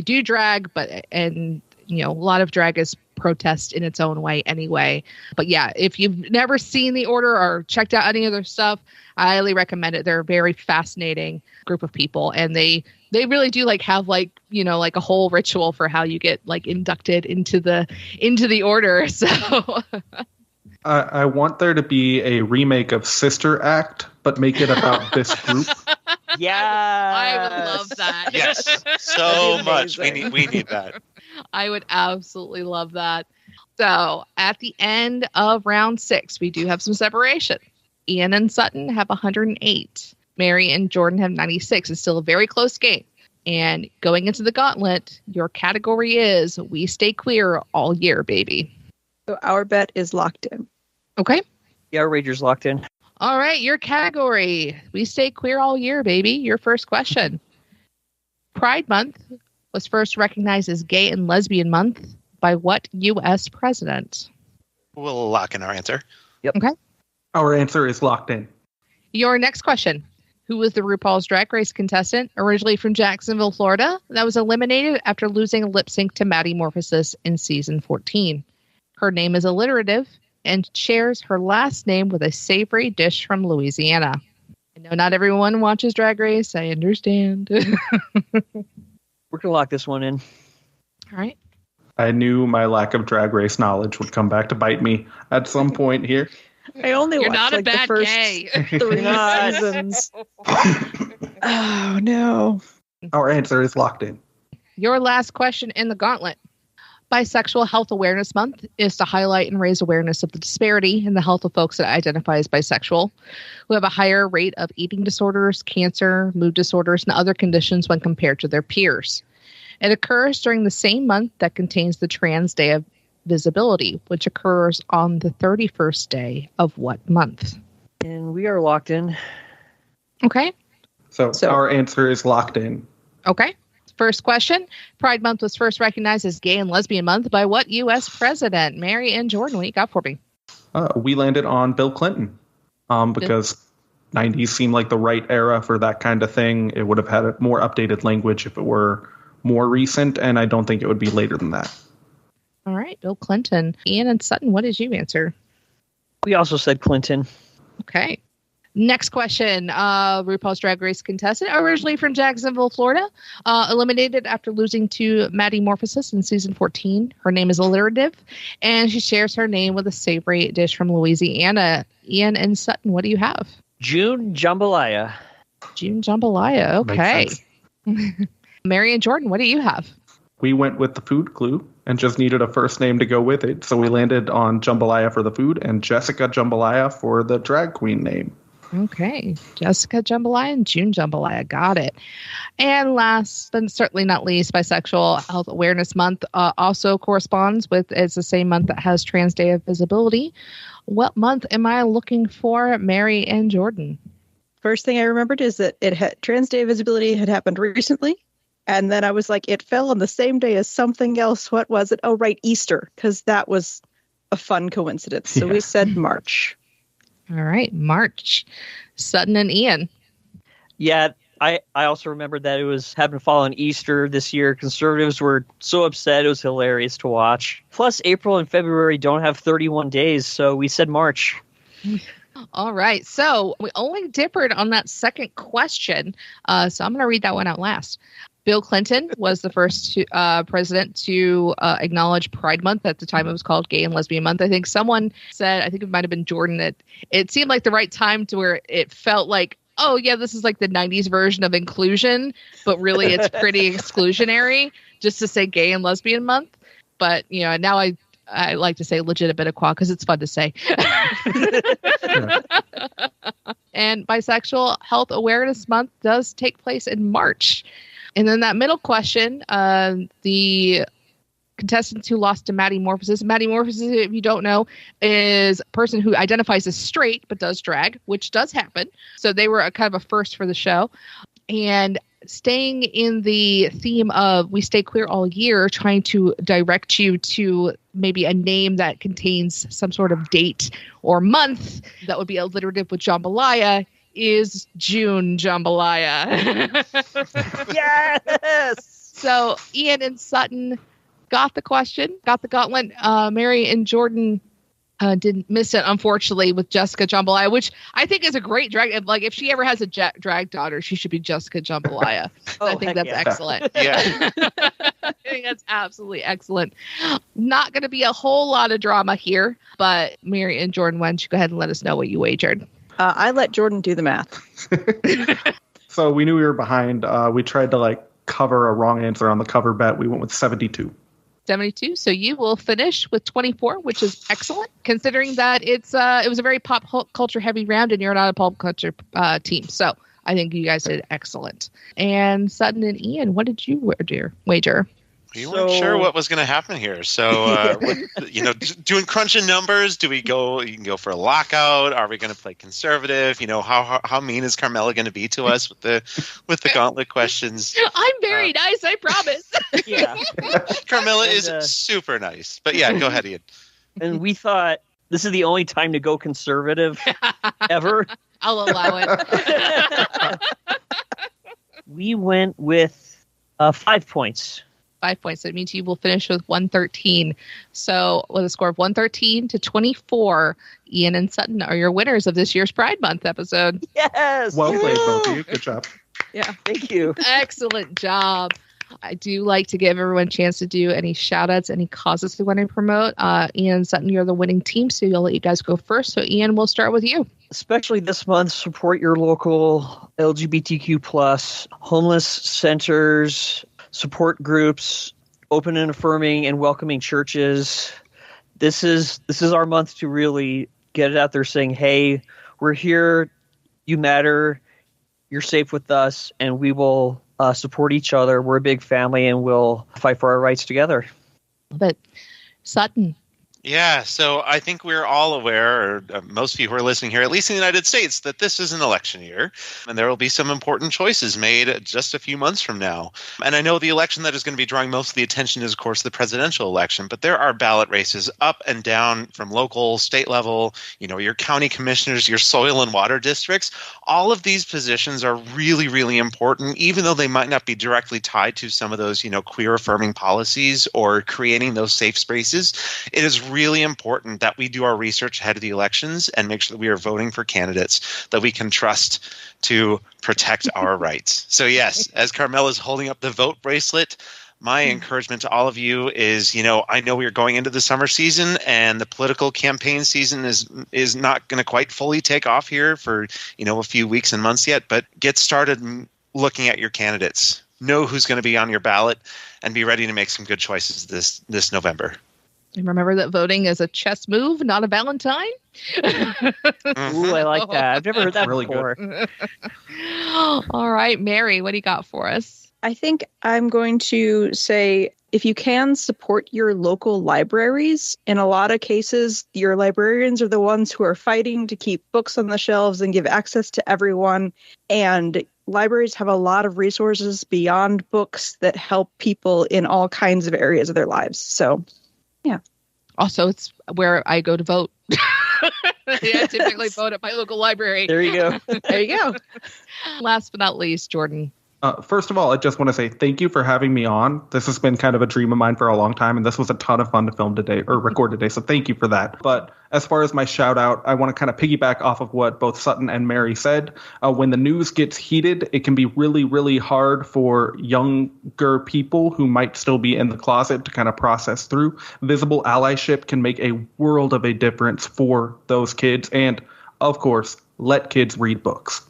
do drag, a lot of drag is protest in its own way anyway. But yeah, if you've never seen the Order or checked out any of their stuff, I highly recommend it. They're a very fascinating group of people, and they really do have a whole ritual for how you get inducted into the Order. So I want there to be a remake of Sister Act, but make it about this group. Yeah, I would love that. Yes, so much. We need that. I would absolutely love that. So at the end of round 6, we do have some separation. Ian and Sutton have 108. Mary and Jordan have 96. It's still a very close game. And going into the gauntlet, your category is We Stay Queer All Year, baby. So our bet is locked in. Okay. Yeah, our wager's locked in. All right, your category. We Stay Queer All Year, baby. Your first question. Pride Month was first recognized as Gay and Lesbian Month by what U.S. president? We'll lock in our answer. Yep. Okay. Our answer is locked in. Your next question. Who was the RuPaul's Drag Race contestant, originally from Jacksonville, Florida, that was eliminated after losing a lip sync to Maddie Morphosis in season 14? Her name is alliterative and shares her last name with a savory dish from Louisiana. I know not everyone watches Drag Race. I understand. We're going to lock this one in. All right. I knew my lack of Drag Race knowledge would come back to bite me at some point here. I only You're watched not a the bad first gay. 3 seasons. Oh, no. Our answer is locked in. Your last question in the gauntlet. Bisexual Health Awareness Month is to highlight and raise awareness of the disparity in the health of folks that identify as bisexual, who have a higher rate of eating disorders, cancer, mood disorders, and other conditions when compared to their peers. It occurs during the same month that contains the Trans Day of Visibility, which occurs on the 31st day of what month? And we are locked in. Okay. So our answer is locked in. Okay. First question. Pride Month was first recognized as Gay and Lesbian Month by what U.S. president? Mary and Jordan, what you got for me? We landed on Bill Clinton because 90s seemed like the right era for that kind of thing. It would have had a more updated language if it were more recent, and I don't think it would be later than that. All right, Bill Clinton. Ian and Sutton, what did you answer? We also said Clinton. Okay. Next question. RuPaul's Drag Race contestant, originally from Jacksonville, Florida, eliminated after losing to Maddie Morphosis in season 14. Her name is alliterative, and she shares her name with a savory dish from Louisiana. Ian and Sutton, what do you have? June Jambalaya. June Jambalaya. Okay. Mary and Jordan, what do you have? We went with the food clue and just needed a first name to go with it. So we landed on Jambalaya for the food and Jessica Jambalaya for the drag queen name. Okay. Jessica Jambalaya and June Jambalaya. Got it. And last but certainly not least, Bisexual Health Awareness Month also corresponds with, it's the same month that has Trans Day of Visibility. What month am I looking for, Mary and Jordan? First thing I remembered is that Trans Day of Visibility had happened recently. And then I was like, it fell on the same day as something else. What was it? Oh, right, Easter, because that was a fun coincidence. So we said March. All right, March. Sutton and Ian. Yeah, I also remembered that it was happened to fall on Easter this year. Conservatives were so upset. It was hilarious to watch. Plus, April and February don't have 31 days, so we said March. All right. So we only differed on that second question. So I'm going to read that one out last. Bill Clinton was the first president to acknowledge Pride Month. At the time, it was called Gay and Lesbian Month. I think someone said, I think it might have been Jordan, that it seemed like the right time to where it felt like, oh, yeah, this is like the 90s version of inclusion, but really it's pretty exclusionary just to say Gay and Lesbian Month. But, you know, now I like to say Legitimate-a-qua because it's fun to say. And Bisexual Health Awareness Month does take place in March. And then that middle question, the contestants who lost to Maddie Morphosis. Maddie Morphosis, if you don't know, is a person who identifies as straight but does drag, which does happen. So they were a kind of a first for the show. And staying in the theme of We Stay Queer All Year, trying to direct you to maybe a name that contains some sort of date or month that would be alliterative with jambalaya, is June Jambalaya. Yes! So Ian and Sutton got the question, got the gauntlet. Mary and Jordan didn't miss it, unfortunately, with Jessica Jambalaya, which I think is a great drag. Like, if she ever has a drag daughter, she should be Jessica Jambalaya. I think that's excellent. Yeah. I think that's absolutely excellent. Not going to be a whole lot of drama here, but Mary and Jordan, why don't you go ahead and let us know what you wagered? I let Jordan do the math. So we knew we were behind. We tried to cover a wrong answer on the cover bet. We went with 72. 72. So you will finish with 24, which is excellent, considering that it was a very pop culture heavy round and you're not a pop culture team. So I think you guys did excellent. And Sutton and Ian, what did you wager? We weren't sure what was going to happen here. So, doing crunching numbers, you can go for a lockout? Are we going to play conservative? How mean is Carmela going to be to us with the gauntlet questions? I'm very nice, I promise. Yeah. Carmela is super nice. But yeah, go ahead, Ian. And we thought this is the only time to go conservative ever. I'll allow it. We went with 5 points. 5 points. That means you will finish with 113. So with a score of 113 to 24, Ian and Sutton are your winners of this year's Pride Month episode. Yes. Well played, both of you. Good job. Yeah, thank you. Excellent job. I do like to give everyone a chance to do any shout outs, any causes they want to promote. Ian and Sutton, you're the winning team, so I'll let you guys go first. So Ian, we'll start with you. Especially this month, support your local LGBTQ plus homeless centers, support groups, open and affirming and welcoming churches. This is our month to really get it out there saying, hey, we're here, you matter, you're safe with us, and we will support each other. We're a big family and we'll fight for our rights together. But Sutton. Yeah, so I think we're all aware, or most of you who are listening here, at least in the United States, that this is an election year, and there will be some important choices made just a few months from now. And I know the election that is going to be drawing most of the attention is, of course, the presidential election, but there are ballot races up and down from local, state level, your county commissioners, your soil and water districts. All of these positions are really, really important, even though they might not be directly tied to some of those, queer affirming policies or creating those safe spaces. It is really important that we do our research ahead of the elections and make sure that we are voting for candidates that we can trust to protect our rights. So yes, as Carmela is holding up the vote bracelet, my encouragement to all of you is, I know we are going into the summer season and the political campaign season is not going to quite fully take off here for, a few weeks and months yet, but get started looking at your candidates. Know who's going to be on your ballot and be ready to make some good choices this November. And remember that voting is a chess move, not a Valentine. Ooh, I like that. I've never heard that really before. All right, Mary, what do you got for us? I think I'm going to say, if you can, support your local libraries. In a lot of cases, your librarians are the ones who are fighting to keep books on the shelves and give access to everyone. And libraries have a lot of resources beyond books that help people in all kinds of areas of their lives. So, yeah. Also, it's where I go to vote. I typically vote at my local library. There you go. There you go. Last but not least, Jordan. First of all, I just want to say thank you for having me on. This has been kind of a dream of mine for a long time, and this was a ton of fun to film today or record today. So thank you for that. But as far as my shout out, I want to kind of piggyback off of what both Sutton and Mary said. When the news gets heated, it can be really, really hard for younger people who might still be in the closet to kind of process through. Visible allyship can make a world of a difference for those kids. And of course, let kids read books.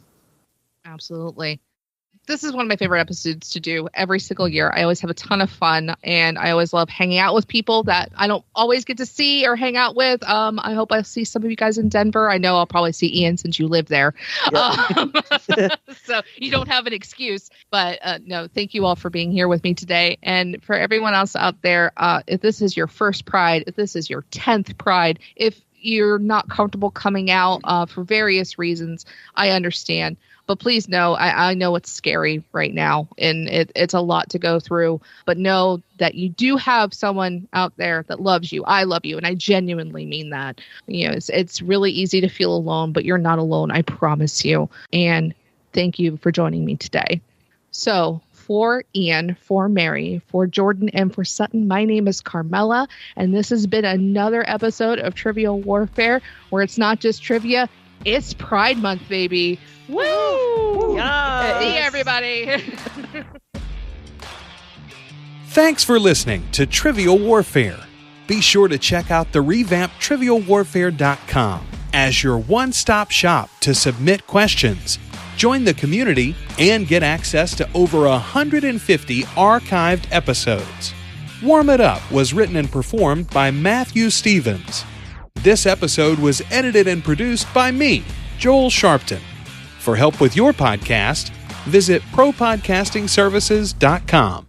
Absolutely. This is one of my favorite episodes to do every single year. I always have a ton of fun, and I always love hanging out with people that I don't always get to see or hang out with. I hope I'll see some of you guys in Denver. I know I'll probably see Ian since you live there. Yep. So you don't have an excuse. But no, thank you all for being here with me today. And for everyone else out there, if this is your first Pride, if this is your 10th Pride, if you're not comfortable coming out for various reasons, I understand. But please know, I know it's scary right now, and it's a lot to go through. But know that you do have someone out there that loves you. I love you, and I genuinely mean that. You know, it's really easy to feel alone, but you're not alone. I promise you. And thank you for joining me today. So for Ian, for Mary, for Jordan, and for Sutton, my name is Carmela, and this has been another episode of Trivial Warfare, where it's not just trivia, it's Pride Month, baby. Woo! Yes. See you, everybody. Thanks for listening to Trivial Warfare. Be sure to check out the revamped TrivialWarfare.com as your one-stop shop to submit questions, join the community, and get access to over 150 archived episodes. Warm It Up was written and performed by Matthew Stevens. This episode was edited and produced by me, Joel Sharpton. For help with your podcast, visit ProPodcastingServices.com.